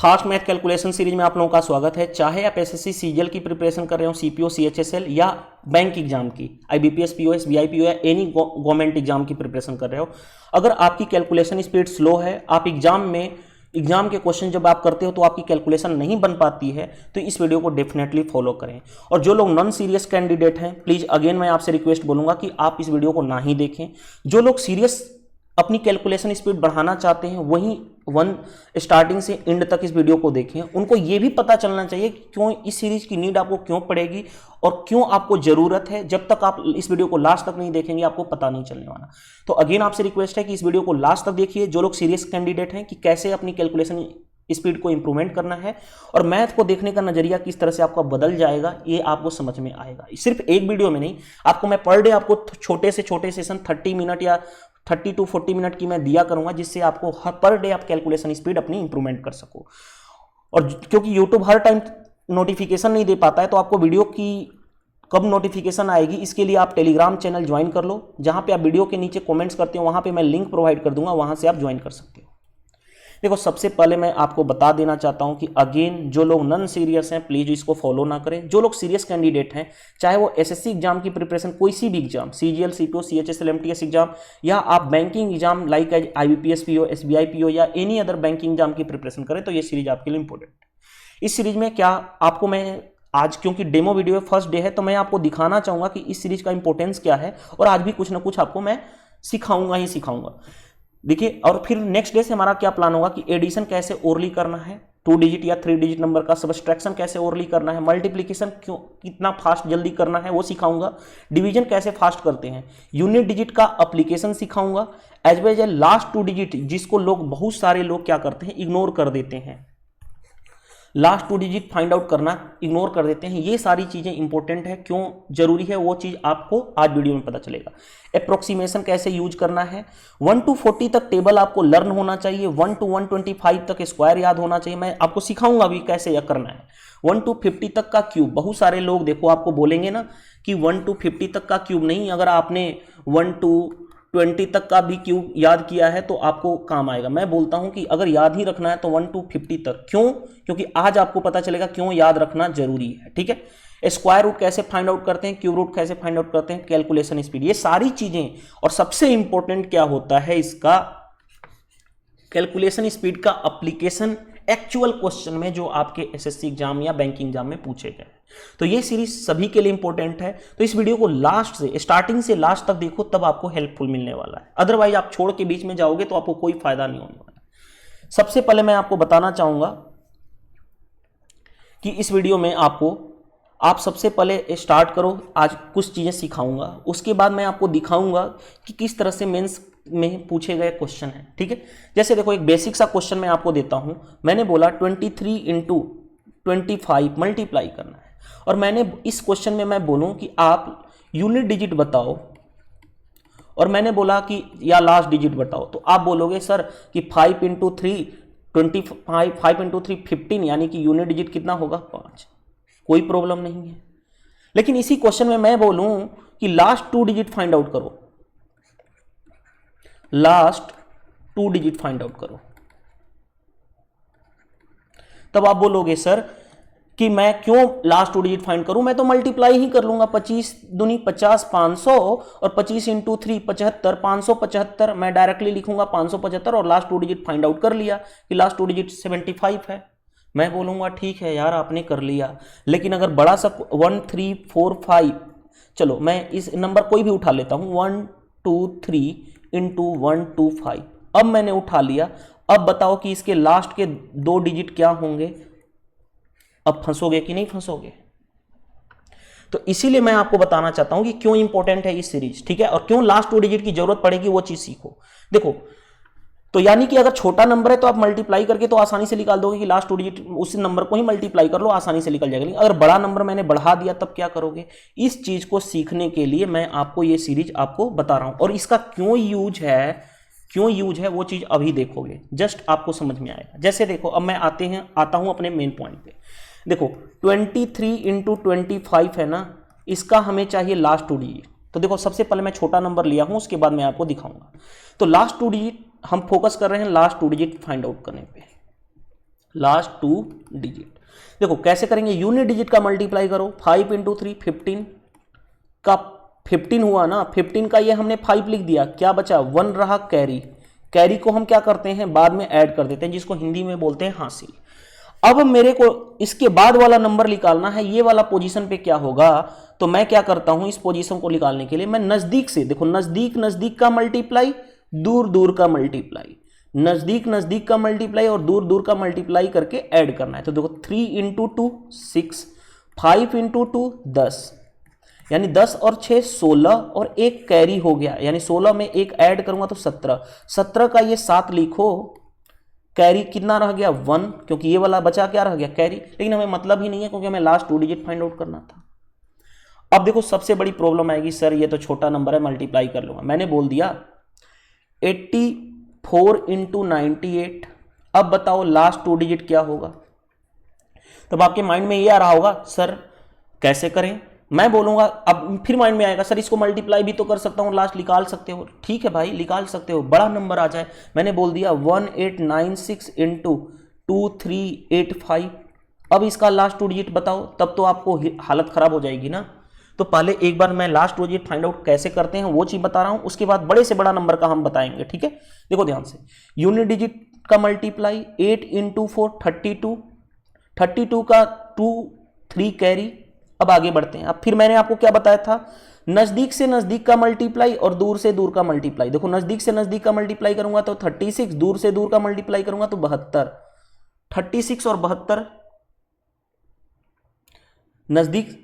Fast math calculation series में आप लोगों का स्वागत है। चाहे आप एसएससी सीजीएल की प्रिपरेशन कर रहे हो, सीपीओ सीएचएसएल या बैंक एग्जाम की, आईबीपीएस पीओएस वीआईपीओ या एनी गवर्नमेंट एग्जाम की प्रिपरेशन कर रहे हो, अगर आपकी कैलकुलेशन स्पीड स्लो है, आप एग्जाम के क्वेश्चन जब आप करते हो तो आपकी कैलकुलेशन नहीं बन पाती है, तो इस वीडियो को डेफिनेटली फॉलो करें। और जो लोग नॉन सीरियस कैंडिडेट हैं, प्लीज अगेन मैं आपसे रिक्वेस्ट बोलूंगा कि आप इस वीडियो को ना ही देखें। जो लोग सीरियस अपनी कैलकुलेशन स्पीड बढ़ाना चाहते हैं वहीं स्टार्टिंग से एंड तक इस वीडियो को देखें। उनको यह भी पता चलना चाहिए कि क्यों इस सीरीज की नीड आपको क्यों पड़ेगी और क्यों आपको जरूरत है। जब तक आप इस वीडियो को लास्ट तक नहीं देखेंगे आपको पता नहीं चलने वाला। तो अगेन आपसे रिक्वेस्ट है कि इस वीडियो को लास्ट तक देखिए। जो लोग सीरियस कैंडिडेट हैं कि कैसे अपनी कैलकुलेशन स्पीड को इंप्रूवमेंट करना है और मैथ को देखने का नजरिया किस तरह से आपका बदल जाएगा, ये आपको समझ में आएगा। सिर्फ एक वीडियो में नहीं, आपको मैं पर डे आपको छोटे से छोटे सेशन 30 मिनट या 30 to 40 मिनट की मैं दिया करूंगा, जिससे आपको पर डे आप कैलकुलेशन स्पीड अपनी इंप्रूवमेंट कर सको। और क्योंकि यूट्यूब हर टाइम नोटिफिकेशन नहीं दे पाता है, तो आपको वीडियो की कब नोटिफिकेशन आएगी इसके लिए आप टेलीग्राम चैनल ज्वाइन कर लो। जहां पे आप वीडियो के नीचे कमेंट्स करते हो वहां पे मैं लिंक प्रोवाइड कर दूंगा, वहां से आप ज्वाइन कर सकते हो। देखो, सबसे पहले मैं आपको बता देना चाहता हूं कि अगेन जो लोग नॉन सीरियस हैं प्लीज इसको फॉलो ना करें। जो लोग सीरियस कैंडिडेट हैं, चाहे वो एसएससी एग्जाम की प्रिपरेशन, कोई सी भी exam, CGL CPO CHSL MTS exam, या आप banking exam like as IBPS PO SBI PO या एनी अदर बैंकिंग एग्जाम की प्रिपरेशन करें, तो ये सीरीज आपके लिए इंपॉर्टेंट है। इस सीरीज में क्या आपको मैं आज, क्योंकि डेमो वीडियो फर्स्ट डे है, तो मैं आपको दिखाना चाहूंगा कि इस सीरीज का इंपॉर्टेंस क्या है, और आज भी कुछ ना कुछ आपको मैं सिखाऊंगा ही सिखाऊंगा। देखिए, और फिर नेक्स्ट डे से हमारा क्या प्लान होगा कि एडिशन कैसे ओरली करना है 2 डिजिट या 3 डिजिट नंबर का, सब्सट्रैक्शन कैसे ओरली करना है, मल्टीप्लिकेशन क्यों कितना फास्ट जल्दी करना है वो सिखाऊंगा, डिवीजन कैसे फास्ट करते हैं, यूनिट डिजिट का एप्लीकेशन सिखाऊंगा, as well as last 2 digit जिसको लोग, बहुत सारे लोग क्या करते हैं, इग्नोर कर देते हैं। लास्ट 2 डिजिट फाइंड आउट करना इग्नोर कर देते हैं। ये सारी चीजें इंपॉर्टेंट है, क्यों जरूरी है वो चीज आपको आज वीडियो में पता चलेगा। अप्रोक्सीमेशन कैसे यूज करना है, 1 to 40 तक टेबल आपको लर्न होना चाहिए, 1 to 125 तक स्क्वायर याद होना चाहिए। मैं आपको सिखाऊंगा भी कैसे यह करना है। 1 to 50 तक का क्यूब, बहुत सारे लोग देखो आपको बोलेंगे ना कि 1 to 50 तक का क्यूब नहीं, अगर आपने 1 to 20 तक का भी क्यूब याद किया है तो आपको काम आएगा। मैं बोलता हूं कि अगर याद ही रखना है तो 1 to 50 तक। क्यों? क्योंकि आज आपको पता चलेगा क्यों याद रखना जरूरी है। ठीक है, स्क्वायर रूट कैसे फाइंड आउट करते हैं, क्यूब रूट कैसे फाइंड आउट करते हैं, कैलकुलेशन स्पीड, ये सारी चीजें। और सबसे इंपॉर्टेंट क्या होता है इसका, कैलकुलेशन स्पीड का एप्लीकेशन एक्चुअल क्वेश्चन में जो आपके एसएससी एग्जाम या बैंकिंग एग्जाम में पूछे गए। तो ये सीरीज सभी के लिए इंपॉर्टेंट है, तो इस वीडियो को लास्ट से, स्टार्टिंग से लास्ट तक देखो, तब आपको हेल्पफुल मिलने वाला है। अदरवाइज आप छोड़ के बीच में जाओगे तो आपको कोई फायदा नहीं होने वाला। सबसे पहले मैं आपको बताना चाहूंगा कि इस वीडियो में आप सबसे पहले स्टार्ट करो, आज कुछ चीजें सिखाऊंगा, उसके बाद मैं आपको दिखाऊंगा कि किस तरह से मेंस में पूछे गए क्वेश्चन है। ठीक है, जैसे देखो एक बेसिक सा क्वेश्चन मैं आपको देता हूं। मैंने बोला 23 into 25 मल्टीप्लाई करना है, और मैंने इस क्वेश्चन में मैं बोलूं कि आप यूनिट डिजिट बताओ, और मैंने बोला कि या लास्ट डिजिट बताओ, तो आप बोलोगे सर कि 5 into 3 25, 5 into 3 15, यानी कि यूनिट डिजिट कितना होगा 5। कोई प्रॉब्लम नहीं है। लेकिन इसी क्वेश्चन में मैं बोलूं कि लास्ट 2 डिजिट फाइंड आउट करो, लास्ट 2 डिजिट फाइंड आउट करो, तब आप बोलोगे सर कि मैं क्यों लास्ट 2 डिजिट फाइंड करूं, मैं तो मल्टीप्लाई ही कर लूंगा। 25 दूनी 50, 500, और 25 into 3 75, 575। मैं डायरेक्टली लिखूंगा 575 और लास्ट 2 डिजिट फाइंड आउट कर लिया कि लास्ट 2 डिजिट 75 है। मैं बोलूंगा ठीक है यार आपने कर लिया। लेकिन अगर बड़ा सा 1 3 4 5, चलो मैं इस नंबर कोई भी उठा लेता हूं, 1 2 3 into 1 2 5, अब मैंने उठा लिया। अब बताओ कि इसके लास्ट के 2 डिजिट क्या होंगे। अब फंसोगे कि नहीं फंसोगे? तो इसीलिए मैं आपको बताना चाहता हूं कि क्यों इंपॉर्टेंट है इस सीरीज। ठीक है, और क्यों लास्ट 2 डिजिट की जरूरत पड़ेगी वो चीज सीखो। देखो, तो यानी कि अगर छोटा नंबर है तो आप मल्टीप्लाई करके तो आसानी से निकाल दोगे कि लास्ट 2 डिजिट, उस नंबर को ही मल्टीप्लाई कर लो, आसानी से निकल जाएगा। लेकिन अगर बड़ा नंबर मैंने बढ़ा दिया तब क्या करोगे? इस चीज को सीखने के लिए मैं आपको ये सीरीज आपको बता रहा हूं, और इसका क्यों यूज है वो चीज अभी देखोगे, जस्ट आपको समझ में आएगा। जैसे देखो, अब मैं आता हूं अपने मेन पॉइंट पे। देखो 23 into 25 है ना, इसका हमें चाहिए लास्ट 2 डिजिट। तो देखो सबसे पहले मैं छोटा नंबर लिया हूं, उसके बाद मैं आपको दिखाऊंगा। तो लास्ट 2 डिजिट हम फोकस कर रहे हैं, लास्ट 2 डिजिट फाइंड आउट करने पे। Last 2 digit. देखो कैसे करेंगे, यूनिट डिजिट का मल्टीप्लाई करो, 5 इंटू 3 15 का 15 हुआ ना, 15 का ये हमने 5 लिख दिया, क्या बचा 1 रहा कैरी। कैरी को हम क्या करते हैं बाद में ऐड कर देते हैं, जिसको हिंदी में बोलते हैं हासिल। अब मेरे को इसके बाद वाला नंबर निकालना है, ये वाला पोजीशन पे क्या होगा, तो मैं क्या करता हूं इस पोजीशन को निकालने के लिए मैं नजदीक से, देखो नजदीक नजदीक का मल्टीप्लाई, दूर दूर का मल्टीप्लाई, नजदीक नजदीक का मल्टीप्लाई और दूर दूर का मल्टीप्लाई करके ऐड करना है। तो देखो 3 इंटू 2 6, 5 इंटू 2 10, यानी 10 और 6 16 और एक कैरी हो गया, यानी 16 में एक ऐड करूंगा तो 17, 17 का ये 7 लिखो, कैरी कितना रह गया 1, क्योंकि ये वाला बचा क्या रह गया कैरी, लेकिन हमें मतलब ही नहीं है क्योंकि हमें लास्ट 2 डिजिट फाइंड आउट करना था। अब देखो सबसे बड़ी प्रॉब्लम आएगी, सर ये तो छोटा नंबर है मल्टीप्लाई कर लूंगा, मैंने बोल दिया 84 इंटू 98। अब बताओ लास्ट 2 डिजिट क्या होगा, तब आपके माइंड में ये आ रहा होगा सर कैसे करें, मैं बोलूंगा, अब फिर माइंड में आएगा सर इसको मल्टीप्लाई भी तो कर सकता हूं, लास्ट निकाल सकते हो, ठीक है भाई निकाल सकते हो, बड़ा नंबर आ जाए, मैंने बोल दिया 1896 इंटू 2385। अब इसका लास्ट 2 डिजिट बताओ, तब तो आपको हालत खराब हो जाएगी ना। तो पहले एक बार मैं लास्ट 2 डिजिट फाइंड आउट कैसे करते हैं वो चीज बता रहा हूं, उसके बाद बड़े से बड़ा नंबर का हम बताएंगे, ठीक है। देखो ध्यान से, यूनिट डिजिट का मल्टीप्लाई 8 इंटू 4 32, 32 का 2 3 कैरी। अब आगे बढ़ते हैं, अब फिर मैंने आपको क्या बताया था, नजदीक से नजदीक का मल्टीप्लाई और दूर से दूर का मल्टीप्लाई। देखो नजदीक से नजदीक का मल्टीप्लाई करूंगा तो 36, दूर से दूर का मल्टीप्लाई करूंगा तो 72, 36 और 72, नजदीक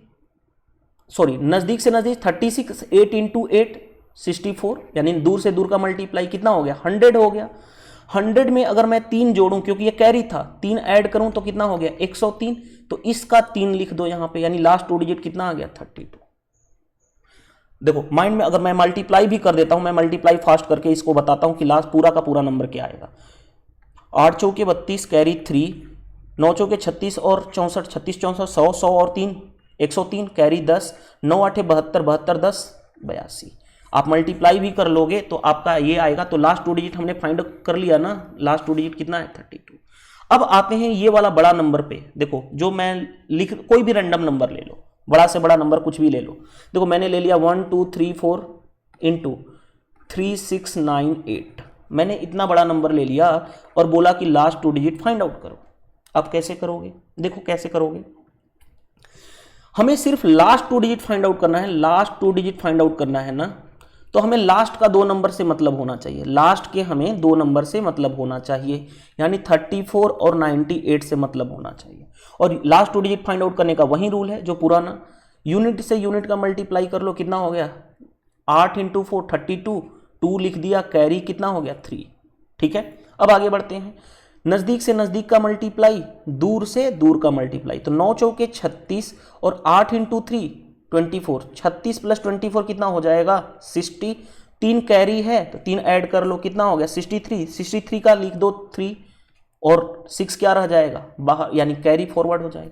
से नजदीक 36, 8 इंटू 8 64, यानी दूर से दूर का मल्टीप्लाई कितना हो गया 100 हो गया। 100 में अगर मैं 3 जोड़ूं, क्योंकि ये कैरी था, 3 ऐड करूं तो कितना हो गया 103, तो इसका 3 लिख दो यहां पे, यानी लास्ट 2 डिजिट कितना आ गया 32। देखो माइंड में अगर मैं मल्टीप्लाई भी कर देता हूं, मैं मल्टीप्लाई फास्ट करके इसको बताता हूं कि लास्ट पूरा का पूरा नंबर क्या आएगा। 8 चौके 32 कैरी 3, 9 चौके 36 और 64, 36 64 100, 100 और 3 103 कैरी 10, 9 8 72, 72 10 82। आप मल्टीप्लाई भी कर लोगे तो आपका ये आएगा। तो लास्ट 2 डिजिट हमने फाइंड कर लिया ना, लास्ट 2 डिजिट कितना है 32। अब आते हैं ये वाला बड़ा नंबर पे, देखो जो मैं लिख, कोई भी रैंडम नंबर ले लो, बड़ा से बड़ा नंबर कुछ भी ले लो। देखो मैंने ले लिया 1 2 3 4 इंटू 3698, मैंने इतना बड़ा नंबर ले लिया और बोला कि लास्ट 2 डिजिट फाइंड आउट करो। अब कैसे करोगे, देखो कैसे करोगे, हमें सिर्फ लास्ट 2 डिजिट फाइंड आउट करना है, लास्ट 2 डिजिट फाइंड आउट करना है ना, तो हमें लास्ट का 2 नंबर से मतलब होना चाहिए, लास्ट के हमें 2 नंबर से मतलब होना चाहिए, यानी 34 और 98 से मतलब होना चाहिए। और लास्ट 2 डिजिट फाइंड आउट करने का वही रूल है जो पुराना, यूनिट से यूनिट का मल्टीप्लाई कर लो, कितना हो गया 8 इंटू 4 32, 2 लिख दिया, कैरी कितना हो गया 3, ठीक है। अब आगे बढ़ते हैं, नजदीक से नजदीक का मल्टीप्लाई, दूर से दूर का मल्टीप्लाई, तो 9 चौके 36 और 8 इंटू 3 24, 36 प्लस 24 कितना हो जाएगा 60, 3 कैरी है तो 3 ऐड कर लो, कितना हो गया 63, 63 का लिख दो 3 और 6 क्या रह जाएगा बाहर, यानी कैरी फॉरवर्ड हो जाएगा,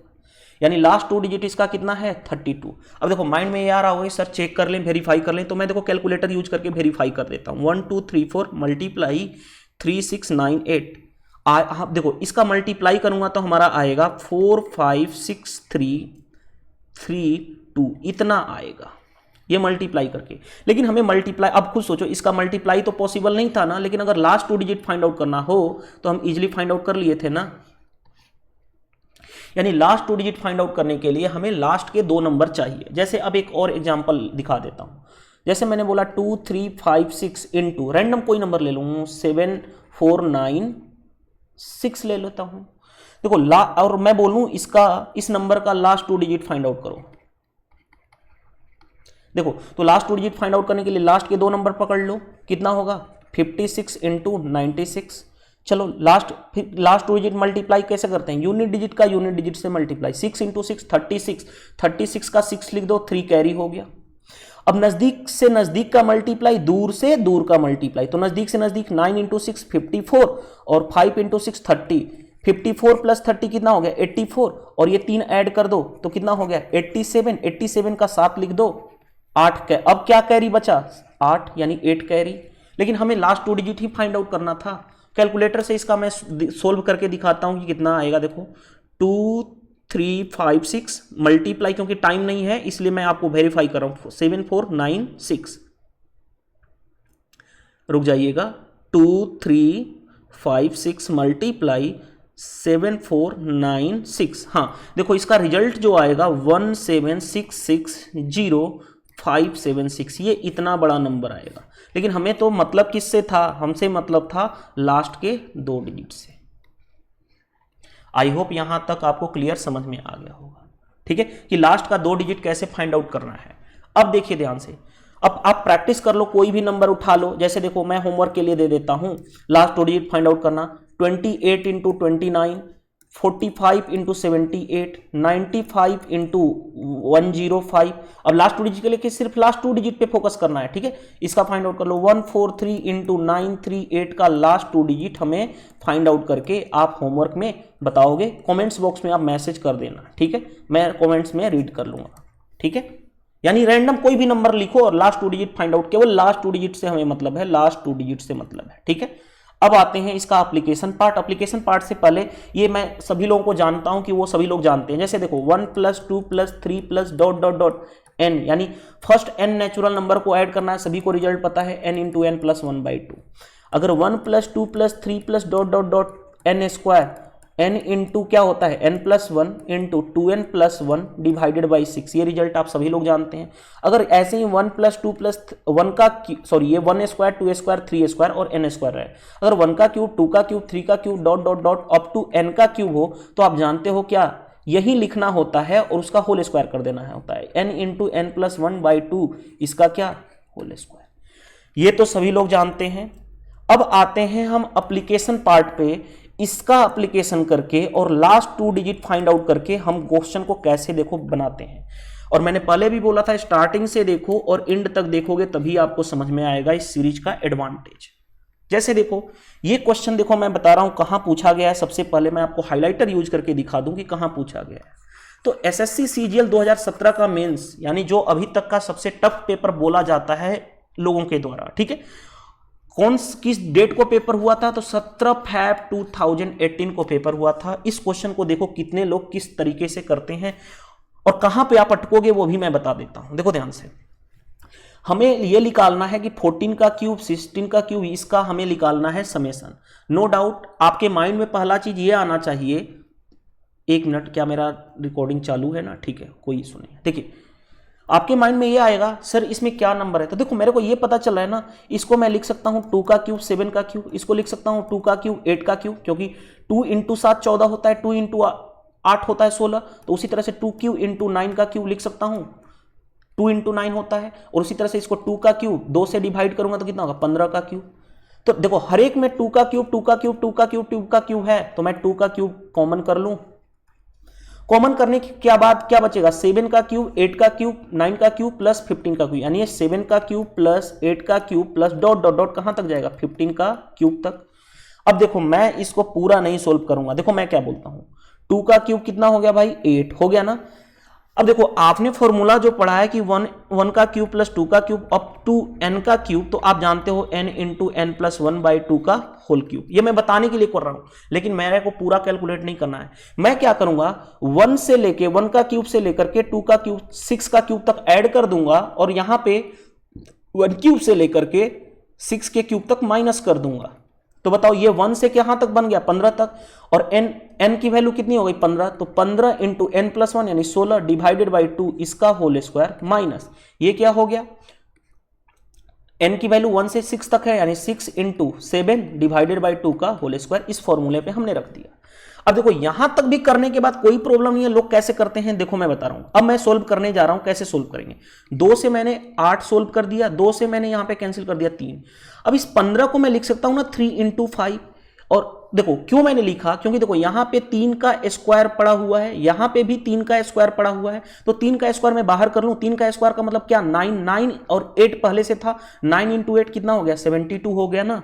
यानी लास्ट 2 डिजिट इसका कितना है 32। अब देखो माइंड में ये आ रहा होगा सर चेक कर लें, वेरीफाई कर लें, तो मैं देखो कैलकुलेटर यूज करके वेरीफाई कर देता हूँ। 1 2 3 4 मल्टीप्लाई 3698, हाँ देखो इसका मल्टीप्लाई करूंगा तो हमारा आएगा 45633 इतना आएगा, ये मल्टीप्लाई करके। लेकिन हमें मल्टीप्लाई, अब खुद सोचो इसका मल्टीप्लाई तो पॉसिबल नहीं था ना, लेकिन अगर लास्ट 2 डिजिट फाइंड आउट करना हो तो हम इजीली फाइंड आउट कर लिए थे ना। यानी लास्ट 2 डिजिट फाइंड आउट करने के लिए हमें लास्ट के 2 नंबर चाहिए। जैसे अब एक और एग्जांपल दिखा देता हूं, जैसे मैंने बोला 2 3 5 6 इंटू रैंडम कोई नंबर ले लूँ 7 4 9 6 ले लेता हूं। देखो और मैं बोलूं इसका, इस नंबर का लास्ट 2 डिजिट फाइंड आउट करो। देखो तो लास्ट 2 डिजिट फाइंड आउट करने के लिए लास्ट के 2 नंबर पकड़ लो, कितना होगा 56 इंटू 96। चलो लास्ट 2 डिजिट मल्टीप्लाई कैसे करते हैं, यूनिट डिजिट का यूनिट डिजिट से मल्टीप्लाई, 6 इंटू 6 36, 36 का 6 लिख दो, 3 कैरी हो गया। अब नजदीक से नजदीक का मल्टीप्लाई, दूर से दूर का मल्टीप्लाई, तो नजदीक से नजदीक 9 इंटू 6 54 और 5 इंटू 6 30, 54 प्लस 30 कितना हो गया 84 और ये 3 ऐड कर दो तो कितना हो गया 87, 87 का 7 लिख दो, 8 कै, अब क्या कैरी बचा 8, यानी 8 कैरी। लेकिन हमें लास्ट 2 डिजिट ही फाइंड आउट करना था, कैलकुलेटर से इसका मैं सोल्व करके दिखाता हूं कि कितना आएगा। देखो 2356 मल्टीप्लाई, क्योंकि टाइम नहीं है इसलिए मैं आपको वेरीफाई कर रहा हूं, 7496, रुक जाइएगा, 2356 मल्टीप्लाई 7496, हाँ देखो इसका रिजल्ट जो आएगा 17660,576, ये इतना बड़ा नंबर आएगा। लेकिन हमें तो मतलब किससे था, हमसे मतलब था लास्ट के 2 डिजिट से। आई होप यहां तक आपको क्लियर समझ में आ गया होगा, ठीक है, कि लास्ट का 2 डिजिट कैसे फाइंड आउट करना है। अब देखिए ध्यान से, अब आप प्रैक्टिस कर लो, कोई भी नंबर उठा लो। जैसे देखो मैं होमवर्क के लिए दे देता हूं, लास्ट 2 डिजिट फाइंड आउट करना, 28 इंटू 29, 45 इंटू 78, 95 इंटू 105। अब लास्ट 2 डिजिट के लिए सिर्फ लास्ट 2 डिजिट पे फोकस करना है, ठीक है। इसका फाइंड आउट कर लो, 143 इंटू 938 का लास्ट 2 डिजिट हमें फाइंड आउट करके आप होमवर्क में बताओगे। कमेंट्स बॉक्स में आप मैसेज कर देना, ठीक है, मैं कमेंट्स में रीड कर लूंगा, ठीक है। यानी रैंडम कोई भी नंबर लिखो और लास्ट 2 डिजिट फाइंड आउट, केवल लास्ट 2 डिजिट से हमें मतलब है, लास्ट 2 डिजिट से मतलब है, ठीक है। अब आते हैं इसका एप्लीकेशन पार्ट। एप्लीकेशन पार्ट से पहले ये मैं सभी लोगों को जानता हूं कि वो सभी लोग जानते हैं। जैसे देखो 1 + 2 + 3 + डॉट डॉट डॉट n, यानी फर्स्ट n नेचुरल नंबर को ऐड करना है, सभी को रिजल्ट पता है, n × n + 1/2। अगर 1 + 2 + 3 + dot dot dot n square, n into क्या होता है n + 1 into 2n + 1 divided by 6, ये रिजल्ट आप सभी लोग जानते हैं। अगर ऐसे ही 1 + 2 + 1 का सॉरी ये 1 स्क्वायर 2 स्क्वायर 3 स्क्वायर और n स्क्वायर है, अगर 1 का क्यूब 2 का क्यूब 3 का cube dot dot dot up to n का क्यूब हो, तो आप जानते हो क्या यही लिखना होता है और उसका होल स्क्वायर कर देना होता है, n × n + 1/2, इसका क्या होल स्क्वायर। ये तो सभी लोग जानते हैं। अब आते हैं हम एप्लीकेशन पार्ट पे। इसका एप्लीकेशन करके और लास्ट 2 डिजिट फाइंड आउट करके हम क्वेश्चन को कैसे देखो बनाते हैं। और मैंने पहले भी बोला था स्टार्टिंग से देखो और एंड तक देखोगे तभी आपको समझ में आएगा इस सीरीज का एडवांटेज। जैसे देखो ये क्वेश्चन देखो मैं बता रहा हूं कहां पूछा गया है। सबसे पहले मैं आपको हाइलाइटर यूज करके दिखा दूं कि कहां पूछा गया है। तो एसएससी सीजीएल 2017 का मेंस, यानी जो अभी तक का सबसे टफ पेपर बोला जाता है लोगों के द्वारा, ठीक है। किस डेट को पेपर हुआ था, तो 17 फरवरी 2018 को पेपर हुआ था। इस क्वेश्चन को देखो कितने लोग किस तरीके से करते हैं और कहां पे आप अटकोगे वो भी मैं बता देता हूं। देखो ध्यान से, हमें यह निकालना है कि 14 का क्यूब 16 का क्यूब, इसका हमें निकालना है समेशन। नो डाउट आपके माइंड में पहला चीज ये आना चाहिए, 1 मिनट, क्या मेरा रिकॉर्डिंग चालू है ना, ठीक है, कोई इशू नहीं है। देखिए आपके माइंड में ये आएगा सर इसमें क्या नंबर है, तो देखो मेरे को ये पता चल रहा है ना, इसको मैं लिख सकता हूं 2 का क्यूब 7 का क्यूब, इसको लिख सकता हूं 2 का क्यूब 8 का क्यूब, क्योंकि 2 × 7 14 होता है, 2 × 8 होता है 16। तो उसी तरह से 2 क्यूब × 9 का क्यूब लिख सकता हूं, 2 × 9 होता है। और उसी तरह से इसको 2 का क्यूब 2 से डिवाइड करूंगा तो कितना होगा 15 का क्यूब। तो देखो हर एक में 2 का क्यूब 2 का क्यूब 2 का क्यूब 2 का क्यूब है, तो मैं 2 का क्यूब कॉमन कर लूं। कॉमन करने के क्या बाद क्या बचेगा, 7 का क्यूब 8 का क्यूब 9 का क्यूब प्लस 15 का क्यूब, यानी ये 7 का क्यूब प्लस 8 का cube plus dot dot dot कहां तक जाएगा 15 का क्यूब तक। अब देखो मैं इसको पूरा नहीं सोल्व करूंगा, देखो मैं क्या बोलता हूं, 2 का क्यूब कितना हो गया भाई 8 हो गया ना। अब देखो आपने फॉर्मूला जो पढ़ा है कि 1 का क्यूब प्लस 2 का क्यूब अप टू n का क्यूब, तो आप जानते हो n × n + 1/2 का होल क्यूब। ये मैं बताने के लिए कर रहा हूं, लेकिन मेरे को पूरा कैलकुलेट नहीं करना है। मैं क्या करूंगा 1 से लेके 1 का क्यूब से लेकर के 2 का क्यूब 6 का क्यूब तक ऐड कर दूंगा और यहां पे 1 क्यूब से लेकर के 6 के क्यूब तक माइनस कर दूंगा। तो बताओ ये 1 से कहां तक बन गया 15 तक, और n की वैल्यू कितनी हो गई 15, तो 15 × n + 1 यानी 16 डिवाइडेड बाई 2 इसका होल स्क्वायर माइनस ये क्या हो गया, n की वैल्यू 1 से 6 तक है यानी 6 × 7 डिवाइडेड बाई 2 का होल स्क्वायर, इस फॉर्मूले पे हमने रख दिया। अब देखो यहां तक भी करने के बाद कोई प्रॉब्लम नहीं है। लोग कैसे करते हैं देखो मैं बता रहा हूं, अब मैं सोल्व करने जा रहा हूं। कैसे सोल्व करेंगे, 2 से मैंने 8 सोल्व कर दिया, 2 से मैंने यहां पे कैंसिल कर दिया 3। अब इस 15 को मैं लिख सकता हूं ना 3 × 5। और देखो क्यों मैंने लिखा, क्योंकि देखो यहां पे 3 का स्क्वायर पड़ा हुआ है, यहां पे भी 3 का स्क्वायर पड़ा हुआ है, तो 3 का स्क्वायर मैं बाहर कर लूं। 3 का स्क्वायर का मतलब क्या 9 और 8 पहले से था, 9 × 8 कितना हो गया 72 हो गया ना।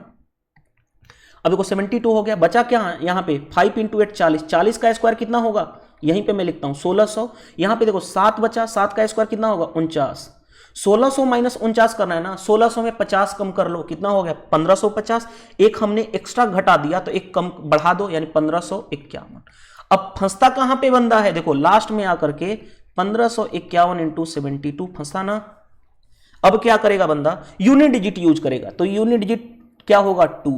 अब देखो 72 हो गया, बचा क्या यहां पे 5 × 8 40, 40 का स्क्वायर कितना होगा, यहीं पे मैं लिखता हूं 1600। यहां पे देखो 7 बचा, 7 का स्क्वायर कितना होगा 49। 1600 माइनस 49 करना है ना, 1600 में 50 कम कर लो, कितना हो गया 1550। एक हमने एक्स्ट्रा घटा दिया तो एक कम बढ़ा दो, यानी 1551। अब फंसता कहां पे बंदा है, देखो लास्ट में आकर के 1551 इंटू 72 फंसा ना। अब क्या करेगा बंदा, यूनिट डिजिट यूज करेगा, तो यूनिट डिजिट क्या होगा 2।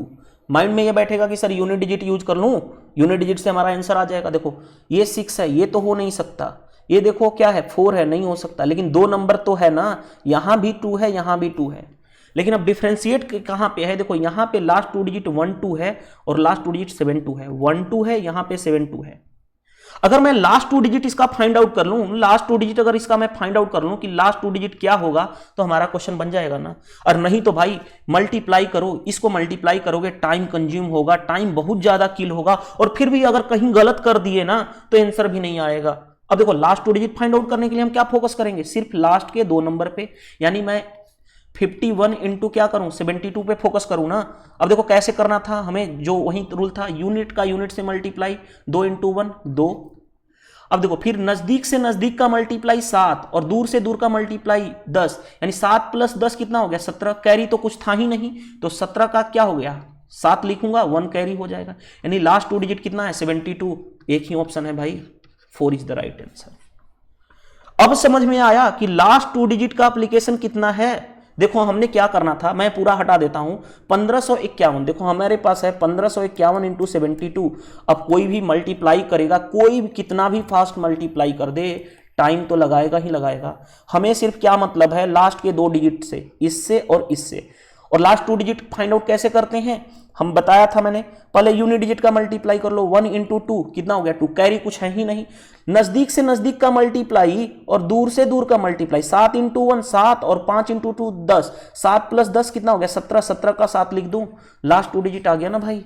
माइंड में ये बैठेगा कि सर यूनिट डिजिट यूज कर लूं, यूनिट डिजिट से हमारा आंसर आ जाएगा। देखो ये 6 है, ये तो हो नहीं सकता, ये देखो क्या है 4 है, नहीं हो सकता, लेकिन 2 नंबर तो है ना, यहां भी 2 है, यहां भी 2 है। लेकिन अब डिफरेंशिएट कहां पे है, देखो यहां पे लास्ट 2 डिजिट 1 2 है और लास्ट 2 डिजिट 7 2 है, 1 2 है, यहां पे 7 2 है। अगर मैं लास्ट 2 डिजिट इसका फाइंड आउट कर लूं, लास्ट 2 डिजिट अगर इसका मैं फाइंड आउट कर लूं कि लास्ट 2 डिजिट क्या होगा, तो हमारा क्वेश्चन बन जाएगा ना। और नहीं तो भाई मल्टीप्लाई करो, इसको मल्टीप्लाई करोगे टाइम कंज्यूम होगा, टाइम बहुत ज्यादा किल होगा, और फिर भी अगर कहीं गलत कर दिए ना तो आंसर भी नहीं आएगा। अब देखो लास्ट 2 डिजिट फाइंड आउट करने के लिए हम क्या फोकस करेंगे, सिर्फ लास्ट के 2 नंबर पे, यानी मैं 51 इंटू क्या करूं 72 पे फोकस करूं ना। अब देखो कैसे करना था हमें, जो वही रूल था, यूनिट का यूनिट से मल्टीप्लाई, 2 इंटू 1 2। अब देखो फिर नजदीक से नजदीक का मल्टीप्लाई 7 और दूर से दूर का मल्टीप्लाई 10, यानी 7 प्लस 10 कितना हो गया 17। कैरी तो कुछ था ही नहीं, तो 17 का क्या हो गया 7 लिखूंगा, 1 कैरी हो जाएगा, यानी लास्ट 2 डिजिट कितना है 72। एक ही ऑप्शन है भाई, 4 इज द राइट आंसर। अब समझ में आया कि लास्ट 2 डिजिट का एप्लीकेशन कितना है। देखो हमने क्या करना था, मैं पूरा हटा देता हूं, 1551, देखो हमारे पास है 1551 इंटू 72। अब कोई भी मल्टीप्लाई करेगा, कोई भी कितना भी फास्ट मल्टीप्लाई कर दे, टाइम तो लगाएगा ही लगाएगा। हमें सिर्फ क्या मतलब है, लास्ट के 2 डिजिट से, इससे और इससे। और लास्ट 2 डिजिट फाइंड आउट कैसे करते हैं, हम बताया था मैंने, पहले यूनिट डिजिट का मल्टीप्लाई कर लो, 1 इंटू 2 कितना हो गया 2, कैरी कुछ है ही नहीं। नजदीक से नजदीक का मल्टीप्लाई और दूर से दूर का मल्टीप्लाई, 7 इंटू 1 7 और 5 इंटू 2 10, 7 प्लस 10 कितना हो गया 17, 17 का 7 लिख दूं, लास्ट 2 डिजिट आ गया ना भाई।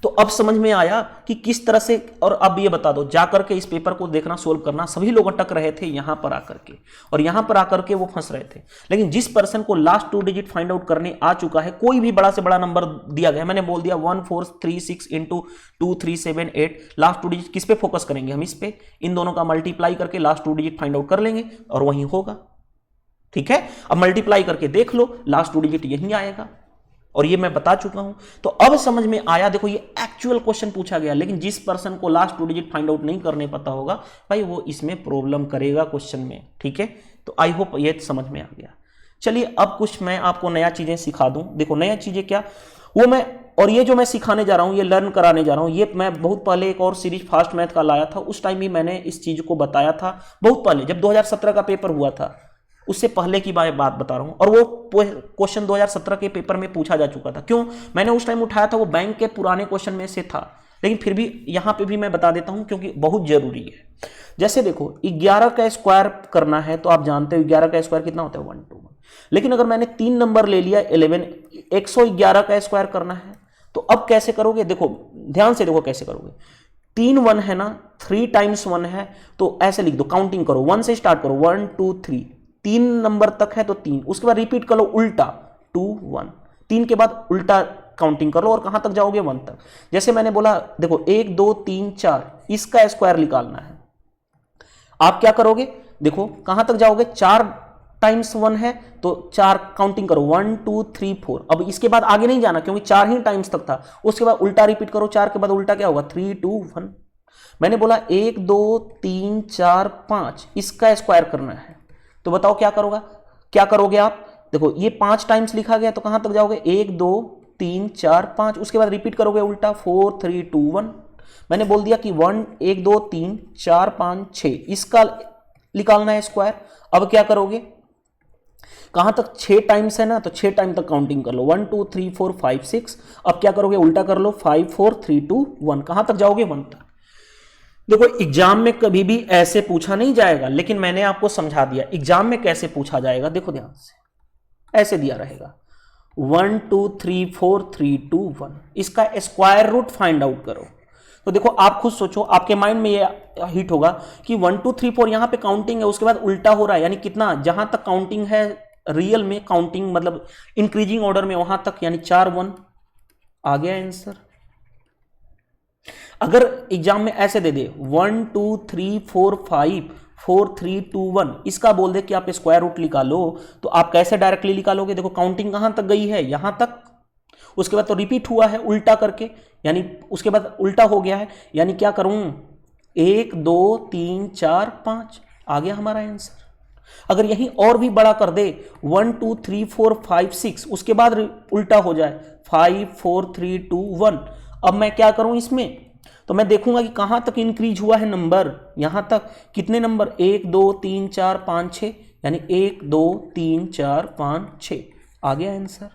तो अब समझ में आया कि किस तरह से। और अब ये बता दो, जाकर के इस पेपर को देखना, सोल्व करना, सभी लोग अटक रहे थे यहां पर आकर के, और यहां पर आकर के वो फंस रहे थे। लेकिन जिस पर्सन को लास्ट 2 डिजिट फाइंड आउट करने आ चुका है, कोई भी बड़ा से बड़ा नंबर दिया गया, मैंने बोल दिया 1436 इंटू 2378, लास्ट 2 डिजिट किस पे फोकस करेंगे हम, इस पे, इन दोनों का मल्टीप्लाई करके लास्ट 2 डिजिट फाइंड आउट कर लेंगे और वहीं होगा। ठीक है, अब मल्टीप्लाई करके देख लो, लास्ट 2 डिजिट यहीं आएगा, और ये मैं बता चुका हूं। तो अब समझ में आया, देखो ये एक्चुअल क्वेश्चन पूछा गया, लेकिन जिस पर्सन को लास्ट 2 डिजिट फाइंड आउट नहीं करने पता होगा भाई, वो इसमें प्रॉब्लम करेगा क्वेश्चन में। ठीक है, तो आई होप ये समझ में आ गया। चलिए अब कुछ मैं आपको नया चीजें सिखा दूं। देखो नया चीजें क्या, वो मैं, और ये जो मैं सिखाने जा रहा हूं, ये लर्न कराने जा रहा हूं, ये मैं बहुत पहले एक और सीरीज फास्ट मैथ का लाया था, उस टाइम भी मैंने इस चीज को बताया था, बहुत पहले जब 2017 का पेपर हुआ था, उससे पहले की बात बता रहा हूं। और वो क्वेश्चन 2017 के पेपर में पूछा जा चुका था। क्यों मैंने उस टाइम उठाया था, वो बैंक के पुराने क्वेश्चन में से था, लेकिन फिर भी यहां पे भी मैं बता देता हूं क्योंकि बहुत जरूरी है। जैसे देखो 11 का स्क्वायर करना है, तो आप जानते हो 11 का स्क्वायर कितना होता है 121। लेकिन अगर मैंने 3 नंबर ले लिया 11, 111 का स्क्वायर करना है, तो अब कैसे करोगे, देखो ध्यान से देखो कैसे करोगे। 3 1 है ना, 3 टाइम्स 1 है, तो ऐसे लिख दो, काउंटिंग करो, 1 से स्टार्ट करो, 1 2 3, 3 नंबर तक है तो 3, उसके बाद रिपीट कर लो उल्टा 2 1, 3 के बाद उल्टा काउंटिंग कर लो और कहां तक जाओगे 1 तक। जैसे मैंने बोला देखो 1 2 3 4, इसका स्क्वायर निकालना है, आप क्या करोगे, देखो कहां तक जाओगे, 4 टाइम्स 1 है तो 4 काउंटिंग करो, 1 2 3 4। अब इसके बाद आगे नहीं जाना क्योंकि 4 ही टाइम्स तक था, उसके बाद उल्टा रिपीट करो, 4 के बाद उल्टा क्या होगा 3 2 1। मैंने बोला 1 2 3 4 5, इसका स्क्वायर करना है, तो बताओ क्या करोगे आप, देखो ये 5 टाइम्स लिखा गया तो कहां तक जाओगे 1 2 3 4 5, उसके बाद रिपीट करोगे उल्टा 4 3 2 1। मैंने बोल दिया कि 1 2 3 4 5 6, इसका निकालना है स्क्वायर। अब क्या करोगे, कहां तक 6 टाइम्स है ना, तो 6 टाइम तक काउंटिंग कर लो, 1 2 3 4 5 6। अब क्या करोगे, उल्टा कर लो 5 4 3 2 1, कहां तक जाओगे 1 तक। देखो एग्जाम में कभी भी ऐसे पूछा नहीं जाएगा, लेकिन मैंने आपको समझा दिया एग्जाम में कैसे पूछा जाएगा। देखो ध्यान से, ऐसे दिया रहेगा 1 2 3 4 3 2 1, इसका स्क्वायर रूट फाइंड आउट करो। तो देखो आप खुद सोचो, आपके माइंड में ये हिट होगा कि 1 2 3 4 यहां पे काउंटिंग है, उसके बाद उल्टा हो रहा है, यानी कितना, जहां तक काउंटिंग है रियल में, काउंटिंग मतलब इंक्रीजिंग ऑर्डर में वहां तक, यानी 4 1 आ गया आंसर। अगर एग्जाम में ऐसे दे दे 1 2 3 4 5 4321 इसका बोल दे कि आप स्क्वायर रूट निकालो, तो आप कैसे डायरेक्टली निकालोगे? देखो काउंटिंग कहां तक गई है, यहां तक, उसके बाद तो रिपीट हुआ है उल्टा करके, यानी उसके बाद उल्टा हो गया है, यानी क्या करूं, 1 2 3 4 5 आ गया हमारा आंसर। अगर यही और भी बड़ा कर दे 1 2 3 4 5 6, उसके बाद उल्टा हो जाए 5 4 3 2 1, अब मैं क्या करूं इसमें, तो मैं देखूंगा कि कहां तक इंक्रीज हुआ है नंबर, यहां तक, कितने नंबर, 1 2 3 4 5 6, यानी 1 2 3 4 5 6 आ गया आंसर।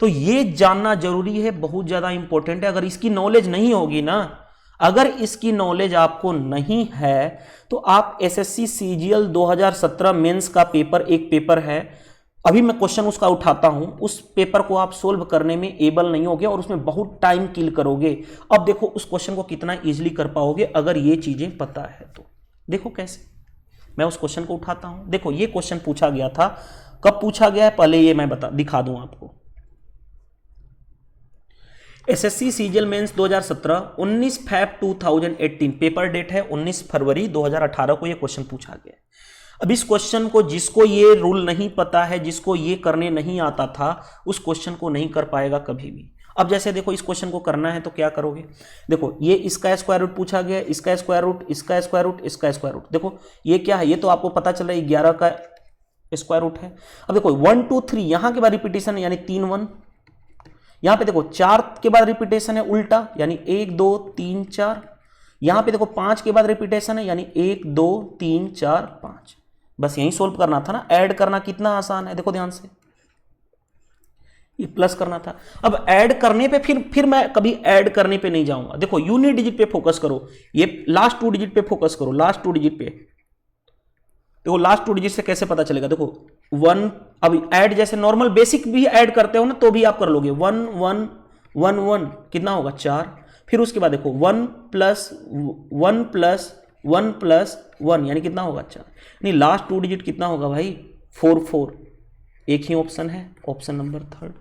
तो ये जानना जरूरी है, बहुत ज्यादा इंपॉर्टेंट है। अगर इसकी नॉलेज नहीं होगी ना, अगर इसकी नॉलेज आपको नहीं है तो आप एसएससी सीजीएल 2017 मेंस का पेपर, एक पेपर है, अभी मैं क्वेश्चन उसका उठाता हूं, उस पेपर को आप सोल्व करने में एबल नहीं होगे और उसमें बहुत टाइम किल करोगे। अब देखो उस क्वेश्चन को कितना इजीली कर पाओगे अगर ये चीजें पता है तो। देखो कैसे, मैं उस क्वेश्चन को उठाता हूं। देखो ये क्वेश्चन पूछा गया था, कब पूछा गया है पहले ये मैं दिखा दूं आपको। SSC CGL mains 2017 19 Feb 2018 paper date है 19 फरवरी 2018 को ये क्वेश्चन पूछा गया। अब इस क्वेश्चन को जिसको ये रूल नहीं पता है, जिसको ये करने नहीं आता था, उस क्वेश्चन को नहीं कर पाएगा कभी भी। अब जैसे देखो इस क्वेश्चन को करना है तो क्या करोगे, देखो ये इसका स्क्वायर रूट पूछा गया, इसका स्क्वायर रूट, इसका स्क्वायर रूट, इसका स्क्वायर रूट, देखो ये क्या है, ये तो आपको पता चल रहा है 11 का स्क्वायर रूट है। अब देखो 1 2 3 यहां के बाद रिपीटेशन है यानी 3 1, यहां पे देखो 4 के बाद रिपीटेशन है उल्टा यानी 1 2 3 4, यहां पे देखो 5 के बाद रिपीटेशन है यानी 1 2 3 4 5। बस यही सोल्व करना था ना, ऐड करना कितना आसान है, देखो ध्यान से, ये प्लस करना था। अब ऐड करने पे फिर मैं कभी ऐड करने पे नहीं जाऊंगा। देखो यूनिट डिजिट पे फोकस करो, ये लास्ट 2 डिजिट पे फोकस करो, लास्ट 2 डिजिट पे। देखो लास्ट 2 डिजिट से कैसे पता चलेगा, देखो 1, अब ऐड जैसे नॉर्मल बेसिक भी ऐड करते हो ना तो भी आप कर लोगे, 1 1 1 1 कितना होगा 4, फिर उसके बाद देखो 1 प्लस 1 प्लस 1 प्लस 1 यानी कितना होगा 4, नहीं लास्ट 2 डिजिट कितना होगा भाई 4 4, एक ही ऑप्शन है, ऑप्शन नंबर 3।